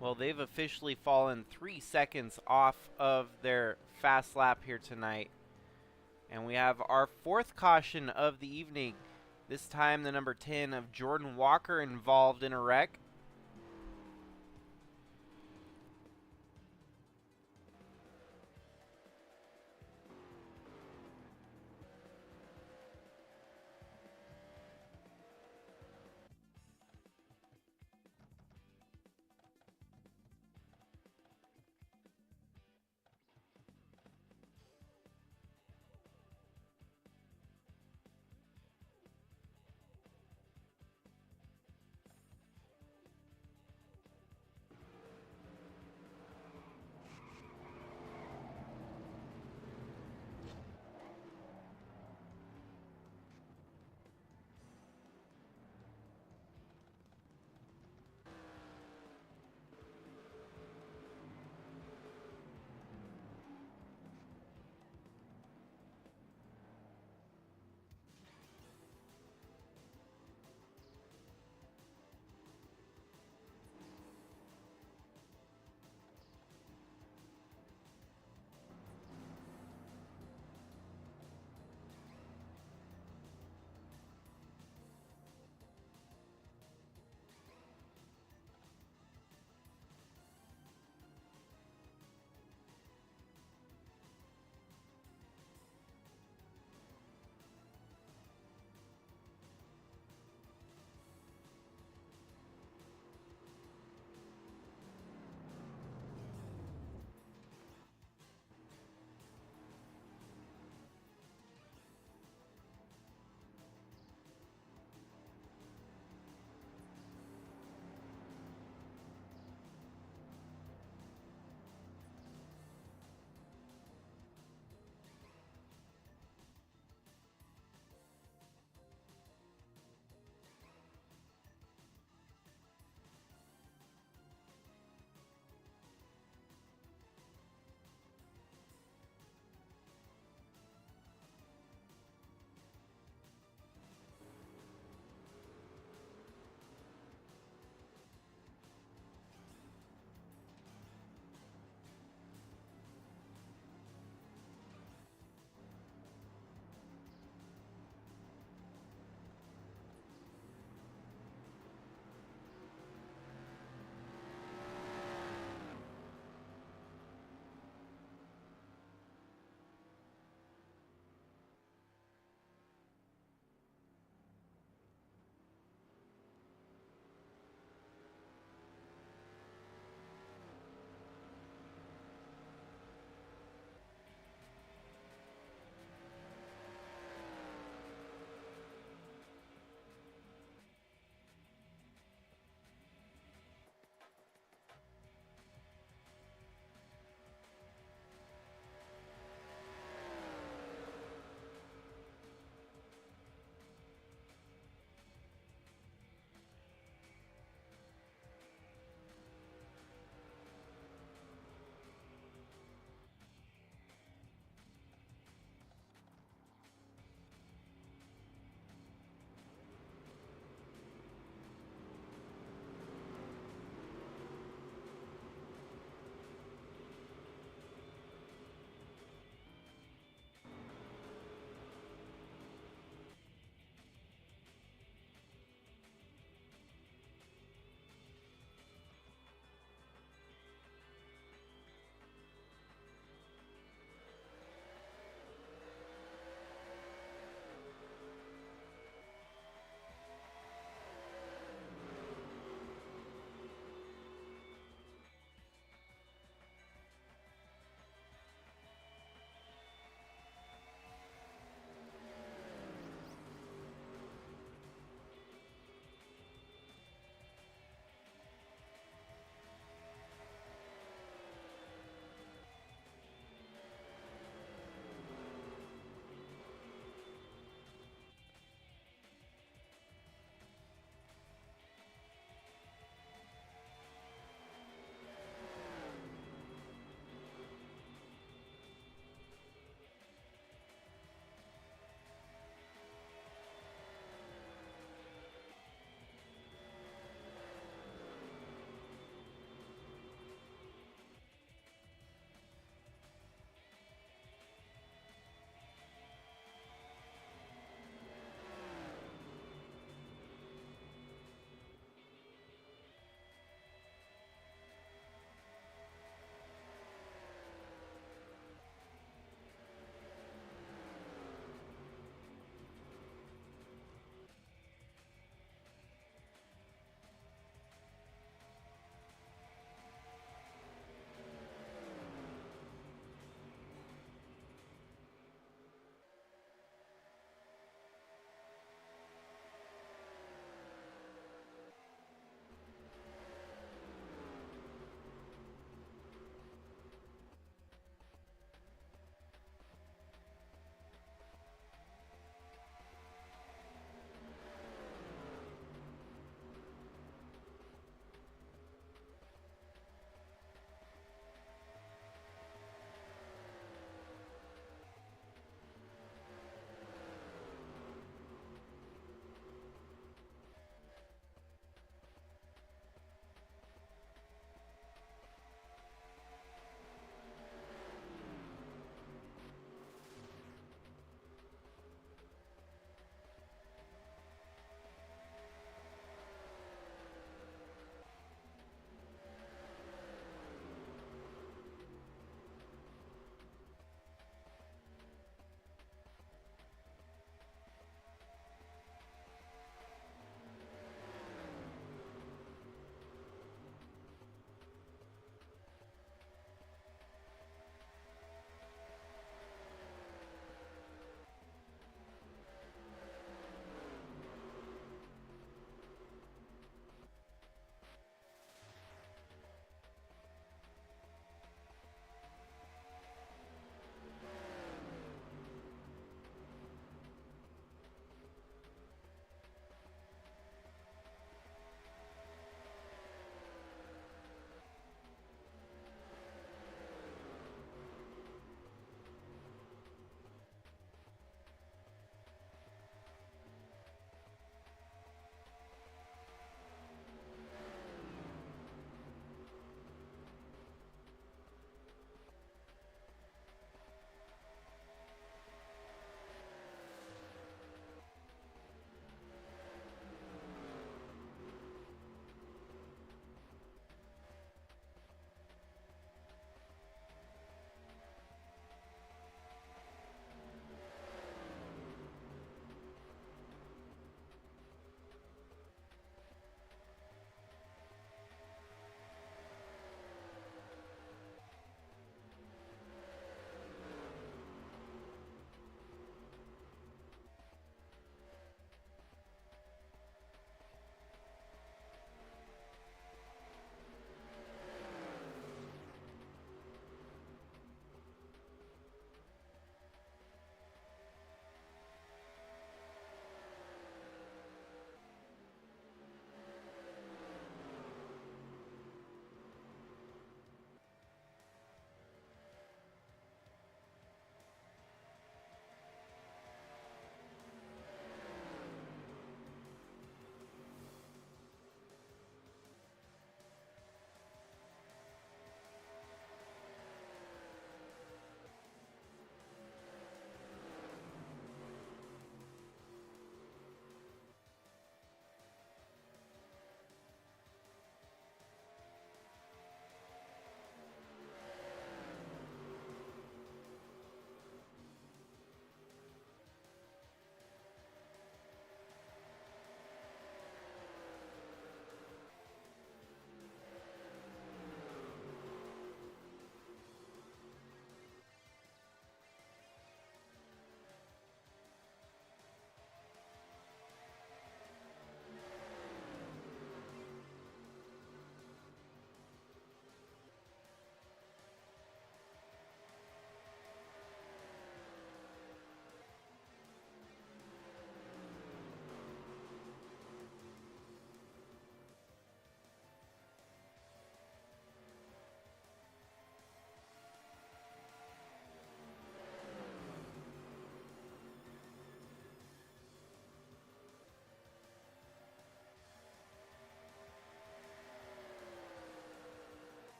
Well, they've officially fallen 3 seconds off of their fast lap here tonight. And we have our 4th caution of the evening. This time the number 10 of Jordan Walker involved in a wreck.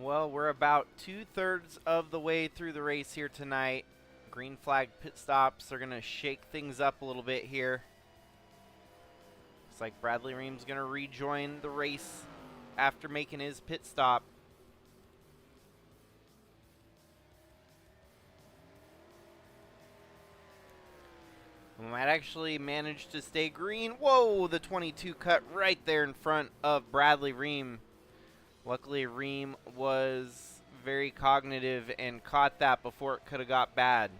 Well, we're about 2/3 of the way through the race here tonight. Green flag pit stops are going to shake things up a little bit here. Looks like Bradley Reim's going to rejoin the race after making his pit stop. We might actually manage to stay green. Whoa, the 22 cut right there in front of Bradley Reim. Luckily, Reim was very cognitive and caught that before it could have got bad.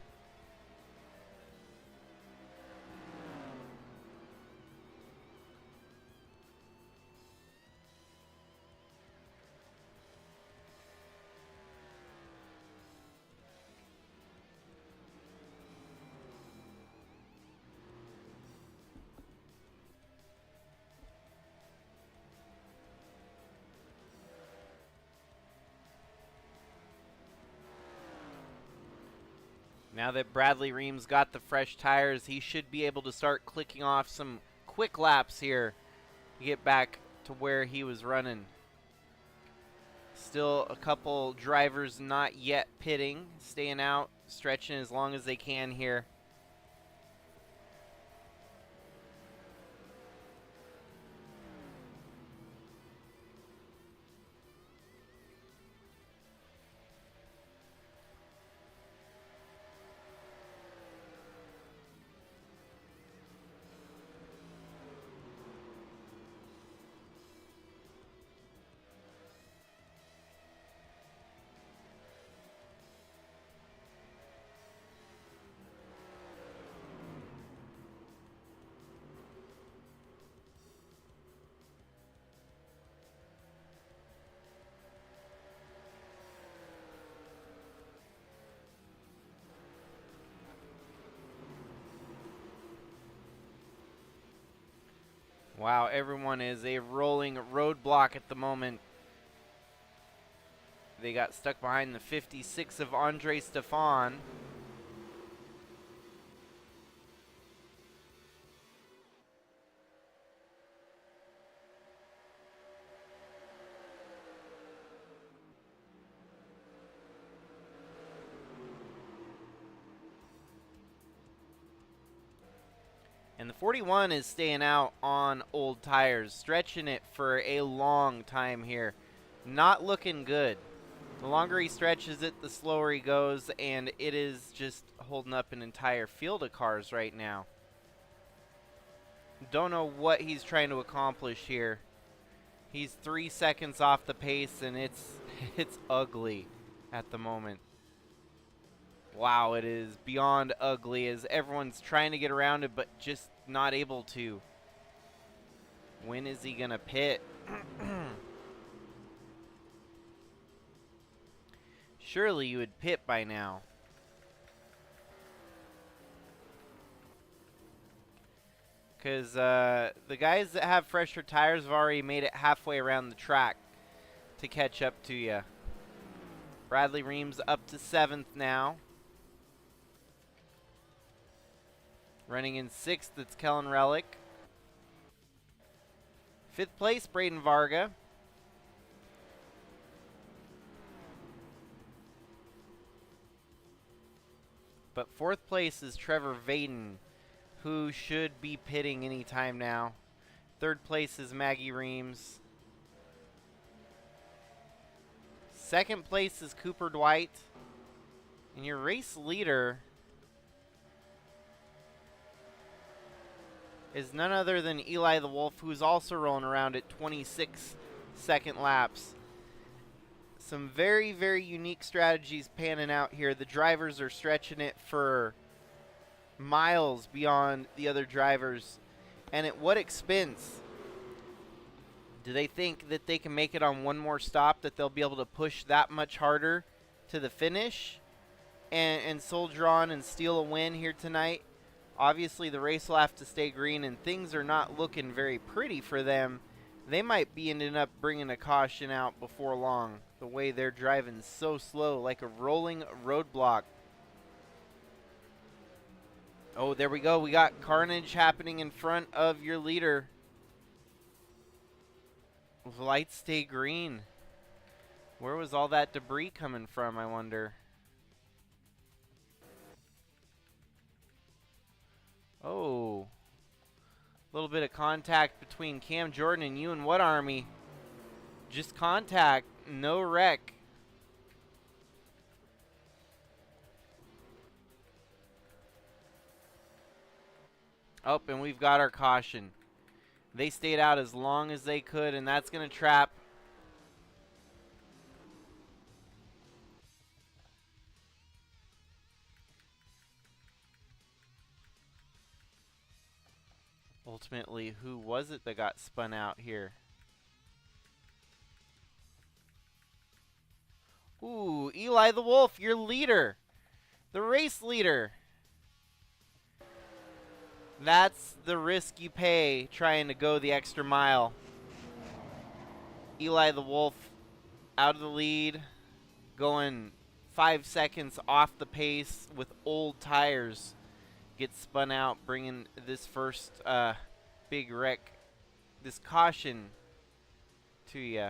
Now that Bradley Reim's got the fresh tires, he should be able to start clicking off some quick laps here to get back to where he was running. Still a couple drivers not yet pitting, staying out, stretching as long as they can here. Wow, everyone is a rolling roadblock at the moment. They got stuck behind the 56 of Andre Stefan. And the 41 is staying out on old tires, stretching it for a long time here. Not looking good. The longer he stretches it, the slower he goes, and it is just holding up an entire field of cars right now. Don't know what he's trying to accomplish here. He's 3 seconds off the pace, and it's ugly at the moment. Wow, it is beyond ugly as everyone's trying to get around it, but just not able to. When is he gonna pit? Surely you would pit by now. Because the guys that have fresher tires have already made it halfway around the track to catch up to you. Bradley Reim's up to 7th now. Running in 6th, it's Kellen Relic. 5th place, Braden Varga. But 4th place is Trevor Vaden, who should be pitting anytime now. 3rd place is Maggie Reams. 2nd place is Cooper Dwight. And your race leader is none other than Eli the Wolf, who's also rolling around at 26 second laps. Some very, very unique strategies panning out here. The drivers are stretching it for miles beyond the other drivers. And at what expense? Do they think that they can make it on one more stop, that they'll be able to push that much harder to the finish and soldier on and steal a win here tonight? Obviously, the race will have to stay green, and things are not looking very pretty for them. They might be ending up bringing a caution out before long, the way they're driving so slow, like a rolling roadblock. Oh, there we go. We got carnage happening in front of your leader. Lights stay green. Where was all that debris coming from, I wonder? Oh. A little bit of contact between Cam Jordan and you and what Army? Just contact, no wreck. Oh, and we've got our caution. They stayed out as long as they could, and that's going to trap. Ultimately, who was it that got spun out here? Ooh, Eli the Wolf, your leader. The race leader. That's the risk you pay trying to go the extra mile. Eli the Wolf out of the lead, going 5 seconds off the pace with old tires. Gets spun out, bringing this first big wreck, this caution to you.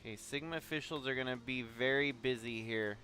Okay, Sigma officials are going to be very busy here.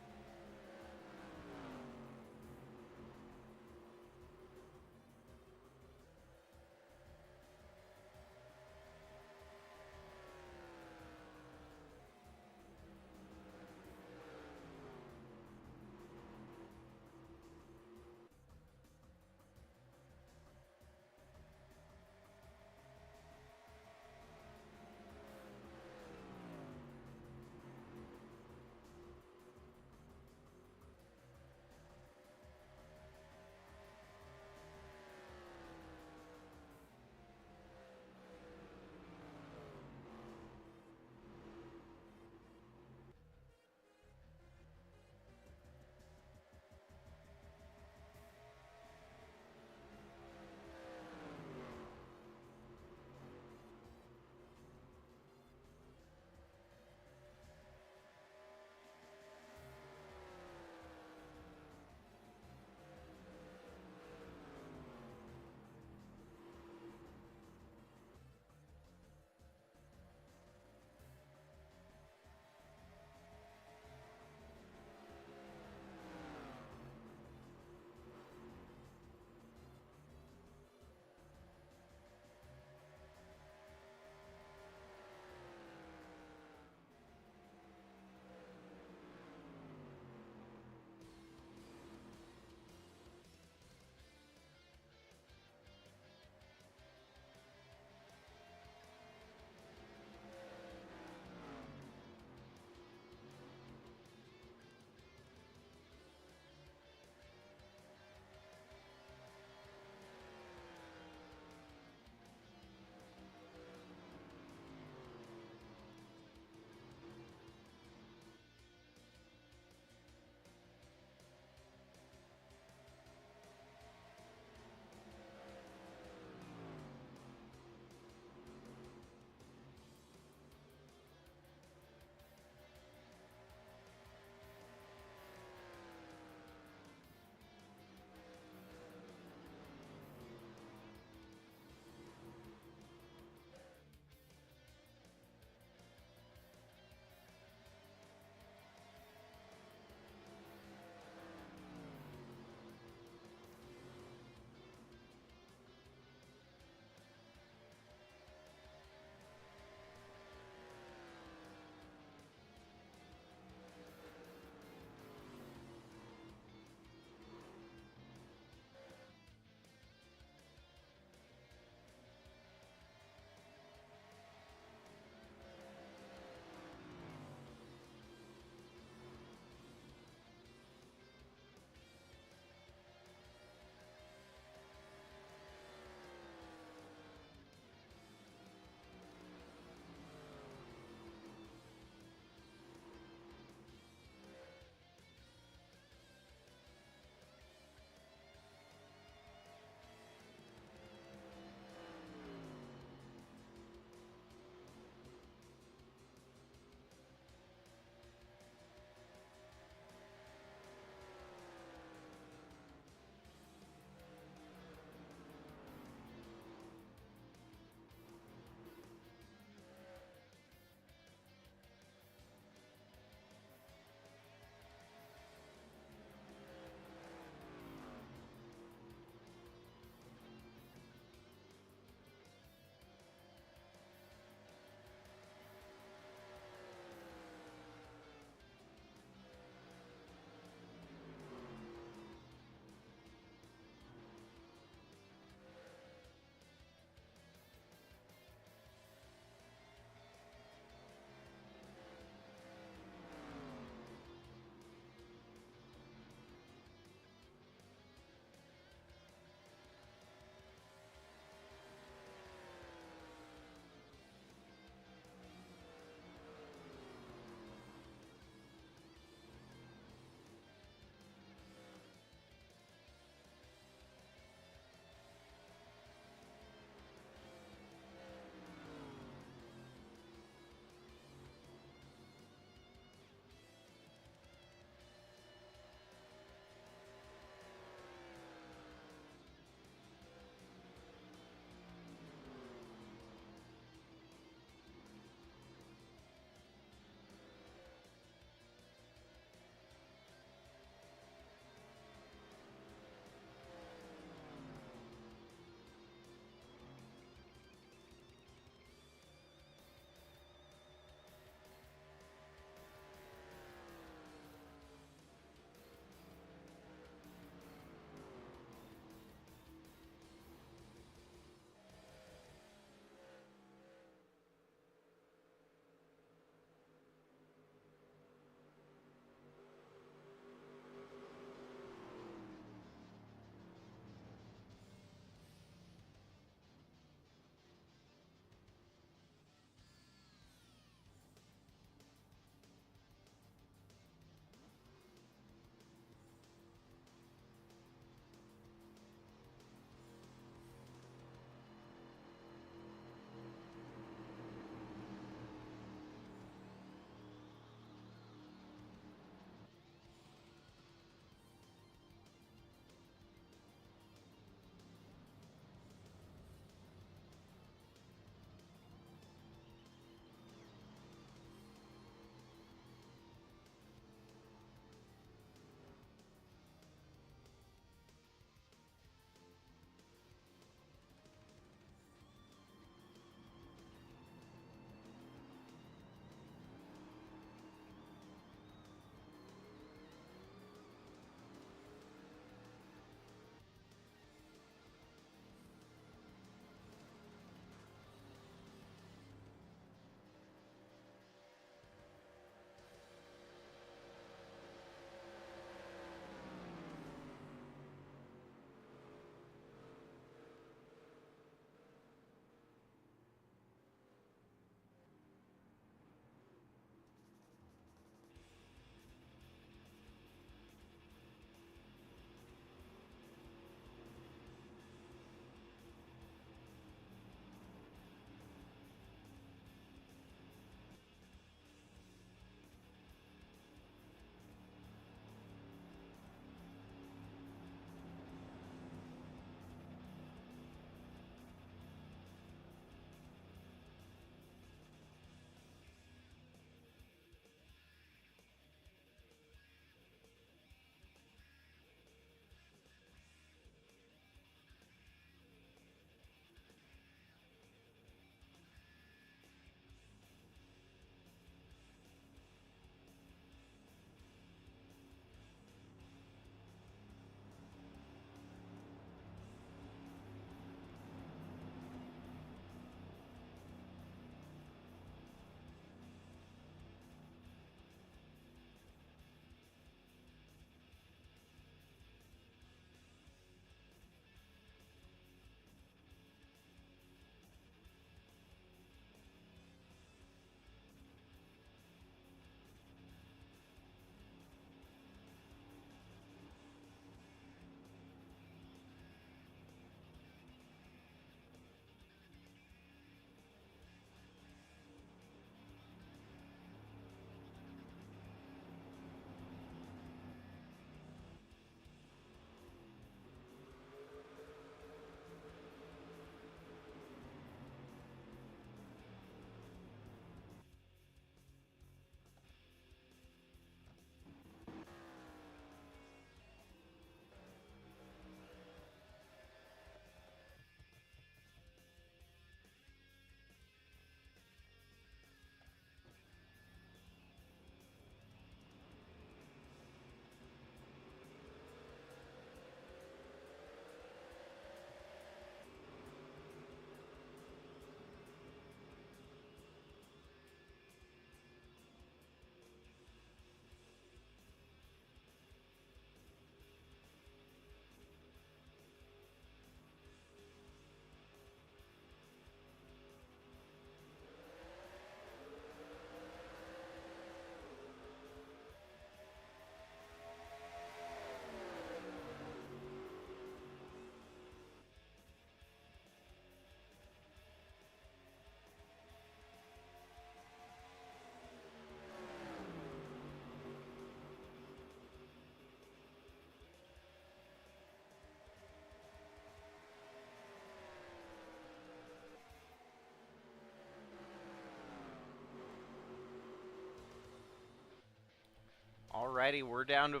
Alrighty, we're down to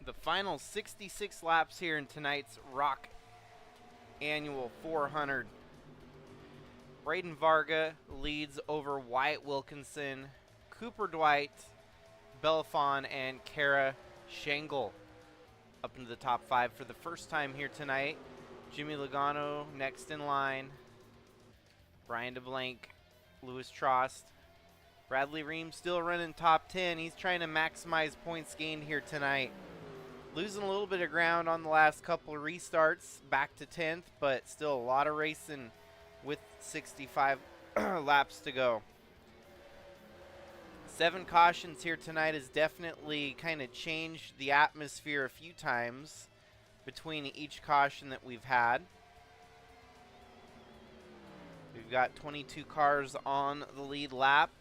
the final 66 laps here in tonight's Rock Annual 400. Braden Varga leads over Wyatt Wilkinson, Cooper Dwight, Belafon, and Kara Shangle up into the top 5 for the first time here tonight. Jimmy Logano next in line. Brian DeBlanc, Louis Trost. Bradley Reim still running top 10. He's trying to maximize points gained here tonight. Losing a little bit of ground on the last couple of restarts, back to 10th, but still a lot of racing with 65 laps to go. 7 cautions here tonight has definitely kind of changed the atmosphere a few times between each caution that we've had. We've got 22 cars on the lead lap.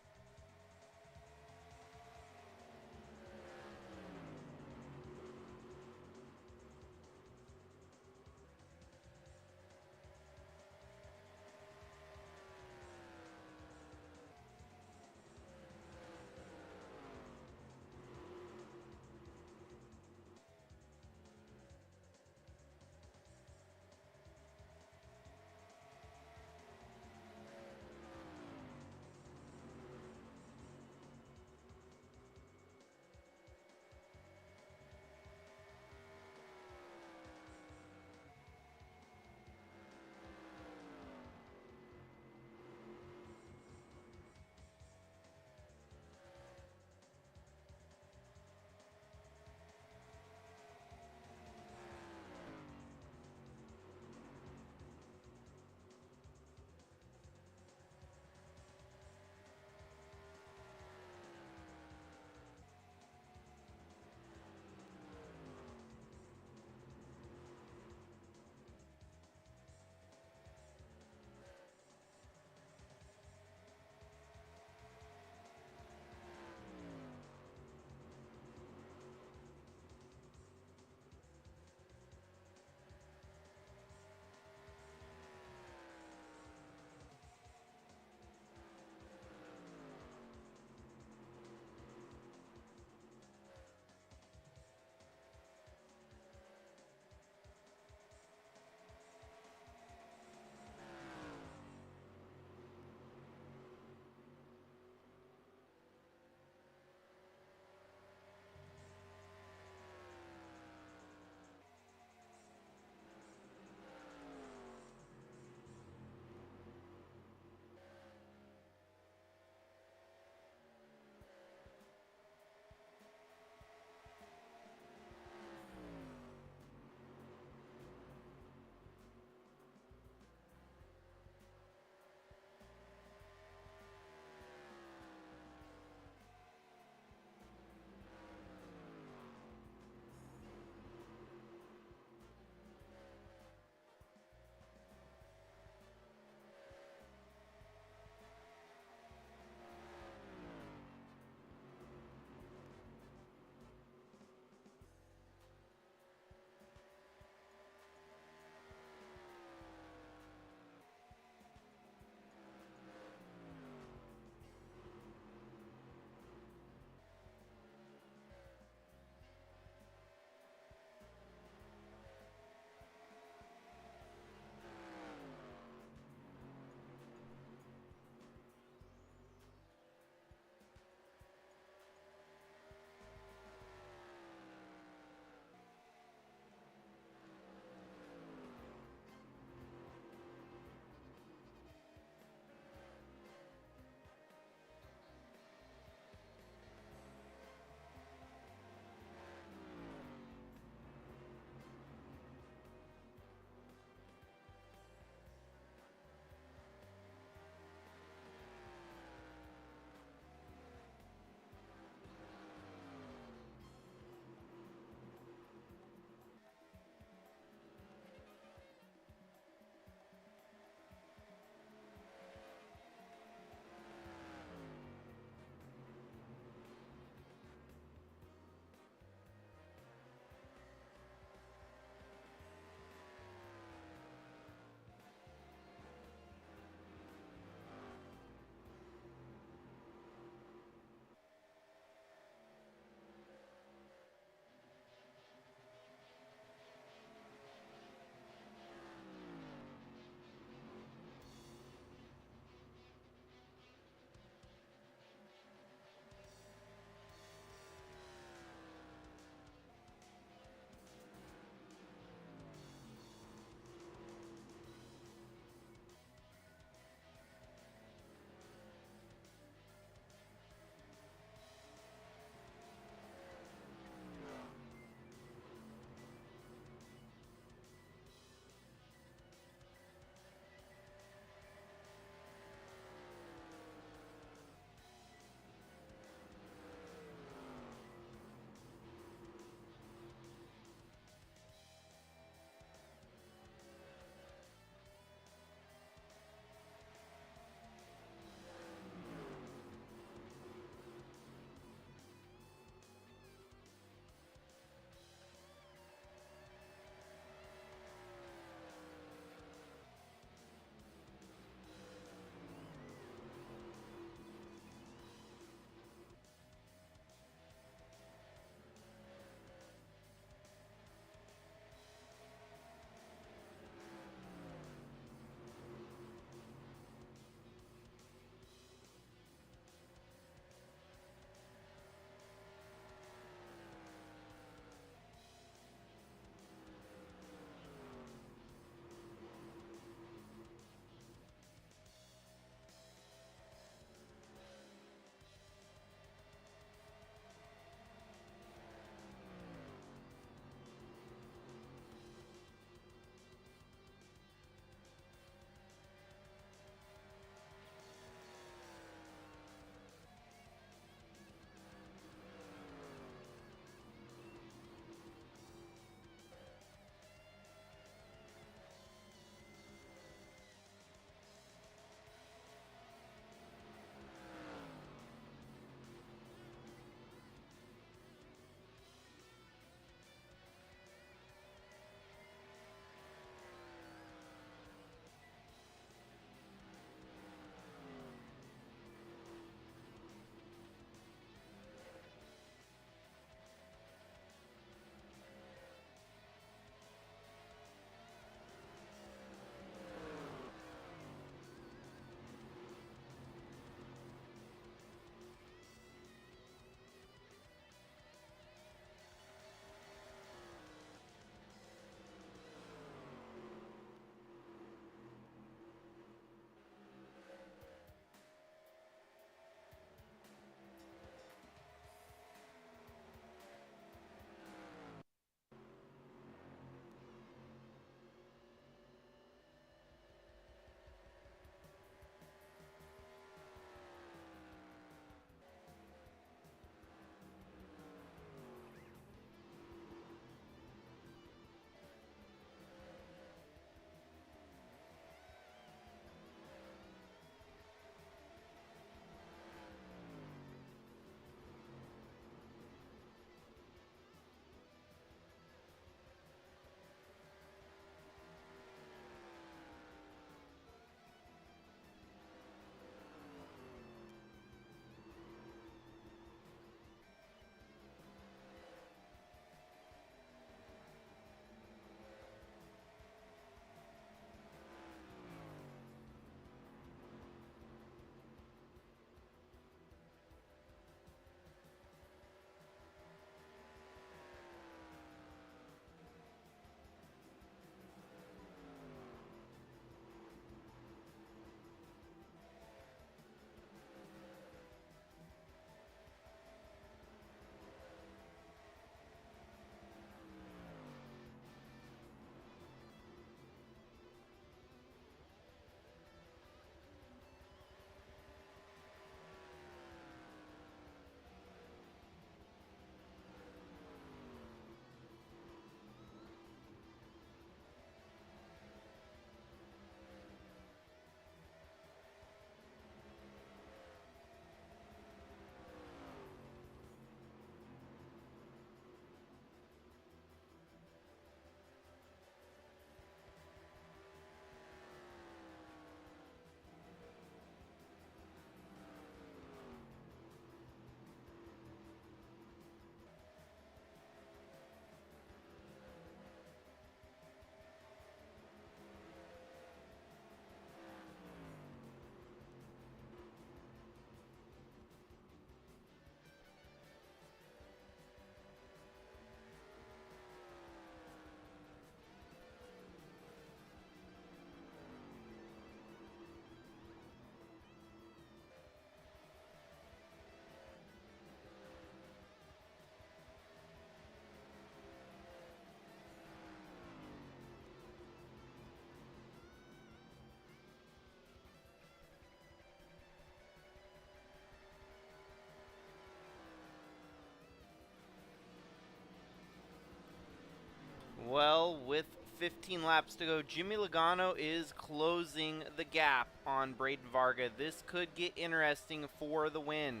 Well, with 15 laps to go, Jimmy Logano is closing the gap on Braden Varga. This could get interesting for the win.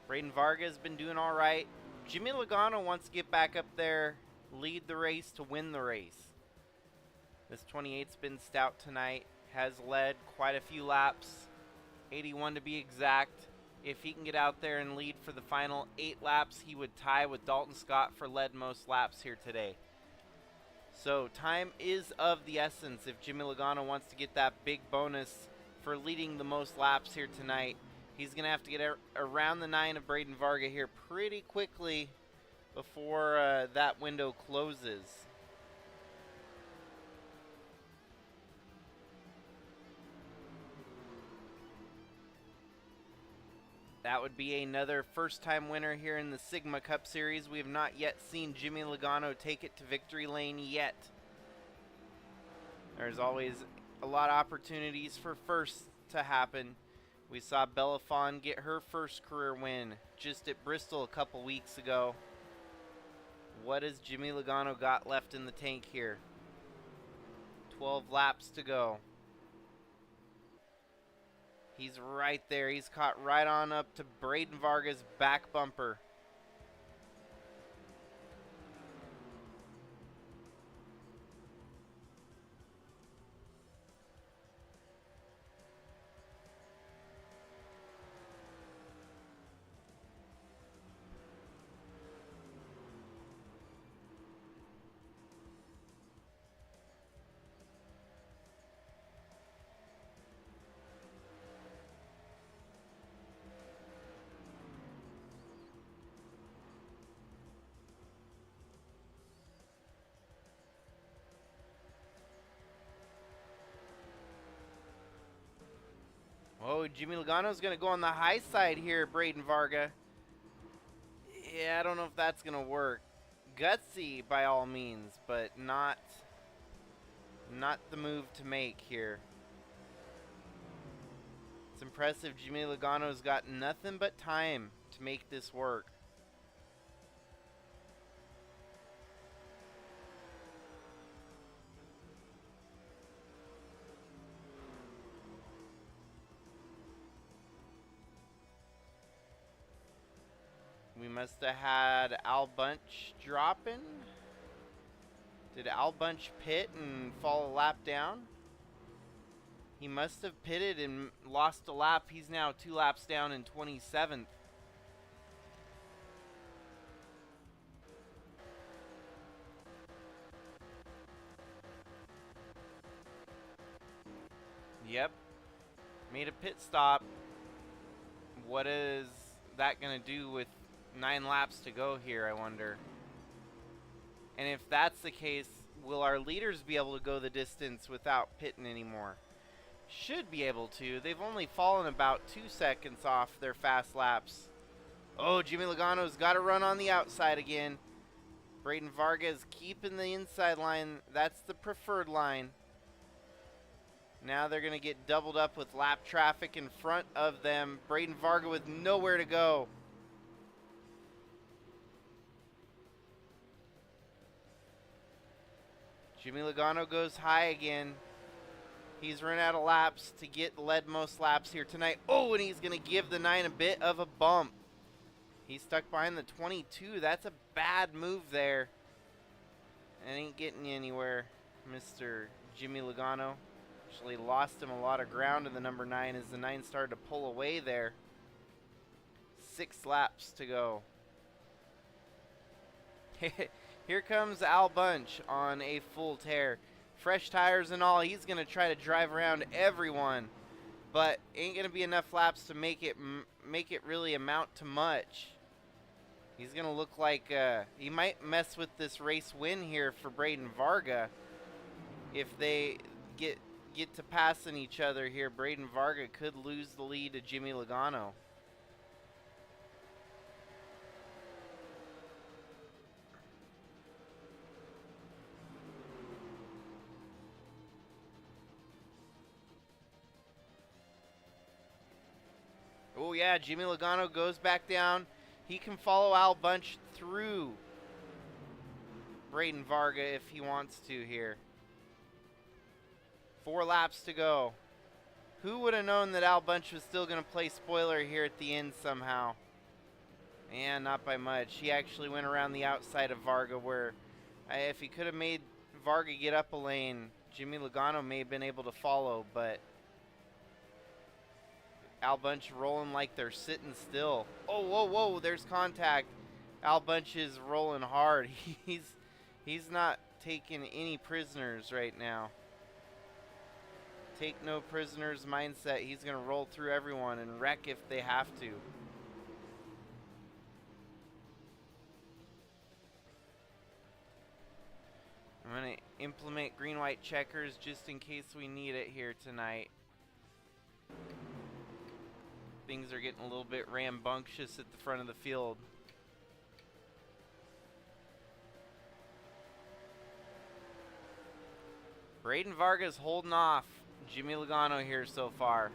Braden Varga has been doing all right. Jimmy Logano wants to get back up there, lead the race to win the race. This 28's been stout tonight, has led quite a few laps, 81 to be exact. If he can get out there and lead for the final 8 laps, he would tie with Dalton Scott for led most laps here today. So time is of the essence if Jimmy Logano wants to get that big bonus for leading the most laps here tonight. He's going to have to get around the 9 of Braden Varga here pretty quickly before that window closes. That would be another first-time winner here in the Sigma Cup Series. We have not yet seen Jimmy Logano take it to victory lane yet. There's always a lot of opportunities for firsts to happen. We saw Bella Fawn get her first career win just at Bristol a couple weeks ago. What has Jimmy Logano got left in the tank here? 12 laps to go. He's right there. He's caught right on up to Braden Varga's back bumper. Oh, Jimmy Logano's going to go on the high side here, Braden Varga. Yeah, I don't know if that's going to work. Gutsy by all means, but not the move to make here. It's impressive. Jimmy Logano's got nothing but time to make this work. We must have had Al Bunch dropping. Did Al Bunch pit and fall a lap down? He must have pitted and lost a lap. He's now 2 laps down in 27th. Yep. Made a pit stop. What is that going to do with 9 laps to go here, I wonder? And if that's the case, will our leaders be able to go the distance without pitting anymore? Should be able to. They've only fallen about 2 seconds off their fast laps. Oh, Jimmy Logano's got to run on the outside again. Braden Varga is keeping the inside line. That's the preferred line. Now they're going to get doubled up with lap traffic in front of them. Braden Varga with nowhere to go. Jimmy Logano goes high again. He's run out of laps to get led most laps here tonight. Oh, and he's going to give the 9 a bit of a bump. He's stuck behind the 22. That's a bad move there. It ain't getting you anywhere, Mr. Jimmy Logano. Actually lost him a lot of ground in the number 9 as the 9 started to pull away there. 6 laps to go. Here comes Al Bunch on a full tear. Fresh tires and all. He's going to try to drive around everyone. But ain't going to be enough laps to make it really amount to much. He's going to look like he might mess with this race win here for Braden Varga. If they get to passing each other here, Braden Varga could lose the lead to Jimmy Logano. Oh yeah, Jimmy Logano goes back down. He can follow Al Bunch through Braden Varga if he wants to here. 4 laps to go. Who would have known that Al Bunch was still going to play spoiler here at the end somehow? And not by much. He actually went around the outside of Varga where if he could have made Varga get up a lane, Jimmy Logano may have been able to follow, but Al Bunch rolling like they're sitting still. Oh, whoa, whoa, there's contact. Al Bunch is rolling hard. He's not taking any prisoners right now. Take no prisoners mindset. He's going to roll through everyone and wreck if they have to. I'm going to implement green-white checkers just in case we need it here tonight. Things are getting a little bit rambunctious at the front of the field. Braden Varga's holding off Jimmy Logano here so far.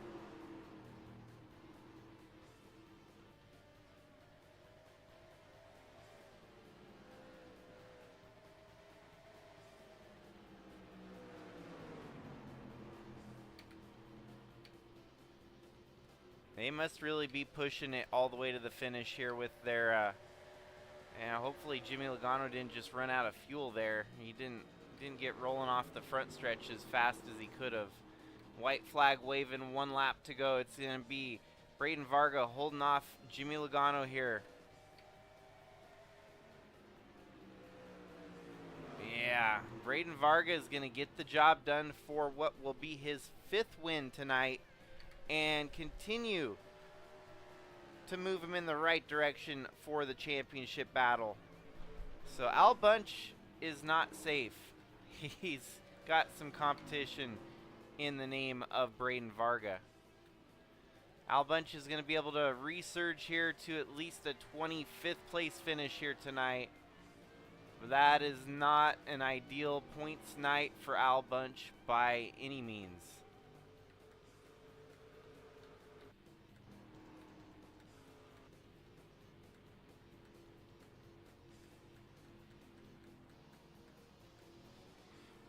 They must really be pushing it all the way to the finish here with their hopefully Jimmy Logano didn't just run out of fuel there. He didn't get rolling off the front stretch as fast as he could have. White flag waving, 1 lap to go. It's going to be Braden Varga holding off Jimmy Logano here. Yeah, Braden Varga is going to get the job done for what will be his 5th win tonight and continue to move him in the right direction for the championship battle. So Al Bunch is not safe. He's got some competition in the name of Braden Varga. Al Bunch is going to be able to resurge here to at least a 25th place finish here tonight. But that is not an ideal points night for Al Bunch by any means.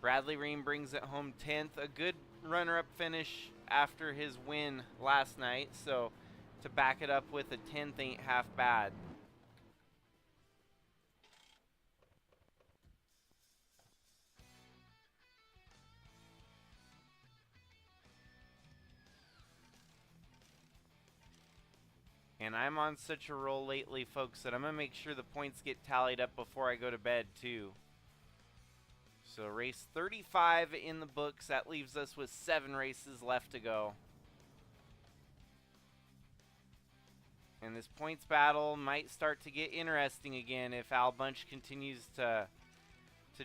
Bradley Reim brings it home 10th. A good runner-up finish after his win last night. So to back it up with a 10th ain't half bad. And I'm on such a roll lately, folks, that I'm going to make sure the points get tallied up before I go to bed, too. So race 35 in the books. That leaves us with 7 races left to go. And this points battle might start to get interesting again if Al Bunch continues to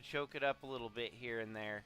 choke it up a little bit here and there.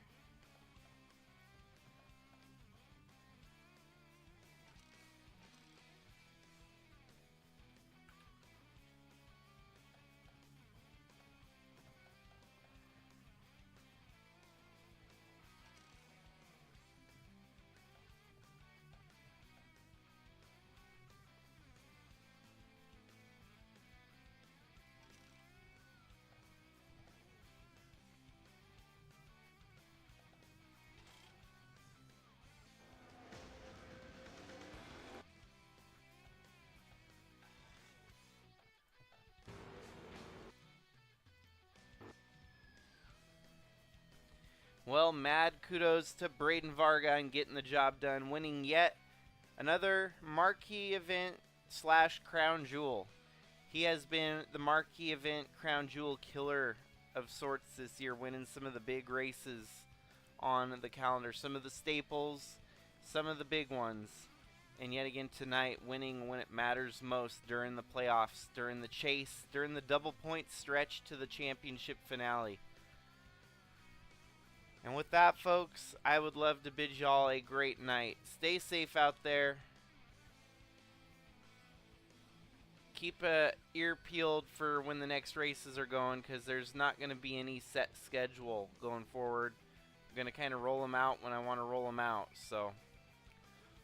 Well, mad kudos to Braden Varga and getting the job done, winning yet another marquee event / crown jewel. He has been the marquee event crown jewel killer of sorts this year, winning some of the big races on the calendar, some of the staples, some of the big ones. And yet again tonight, winning when it matters most during the playoffs, during the chase, during the double point stretch to the championship finale. And with that, folks, I would love to bid y'all a great night. Stay safe out there. Keep a ear peeled for when the next races are going, because there's not going to be any set schedule going forward. I'm going to kind of roll them out when I want to roll them out. So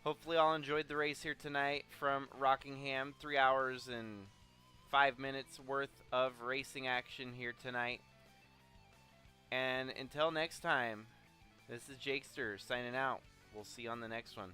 hopefully y'all enjoyed the race here tonight from Rockingham. 3 hours and 5 minutes worth of racing action here tonight. And until next time, this is Jakester signing out. We'll see you on the next one.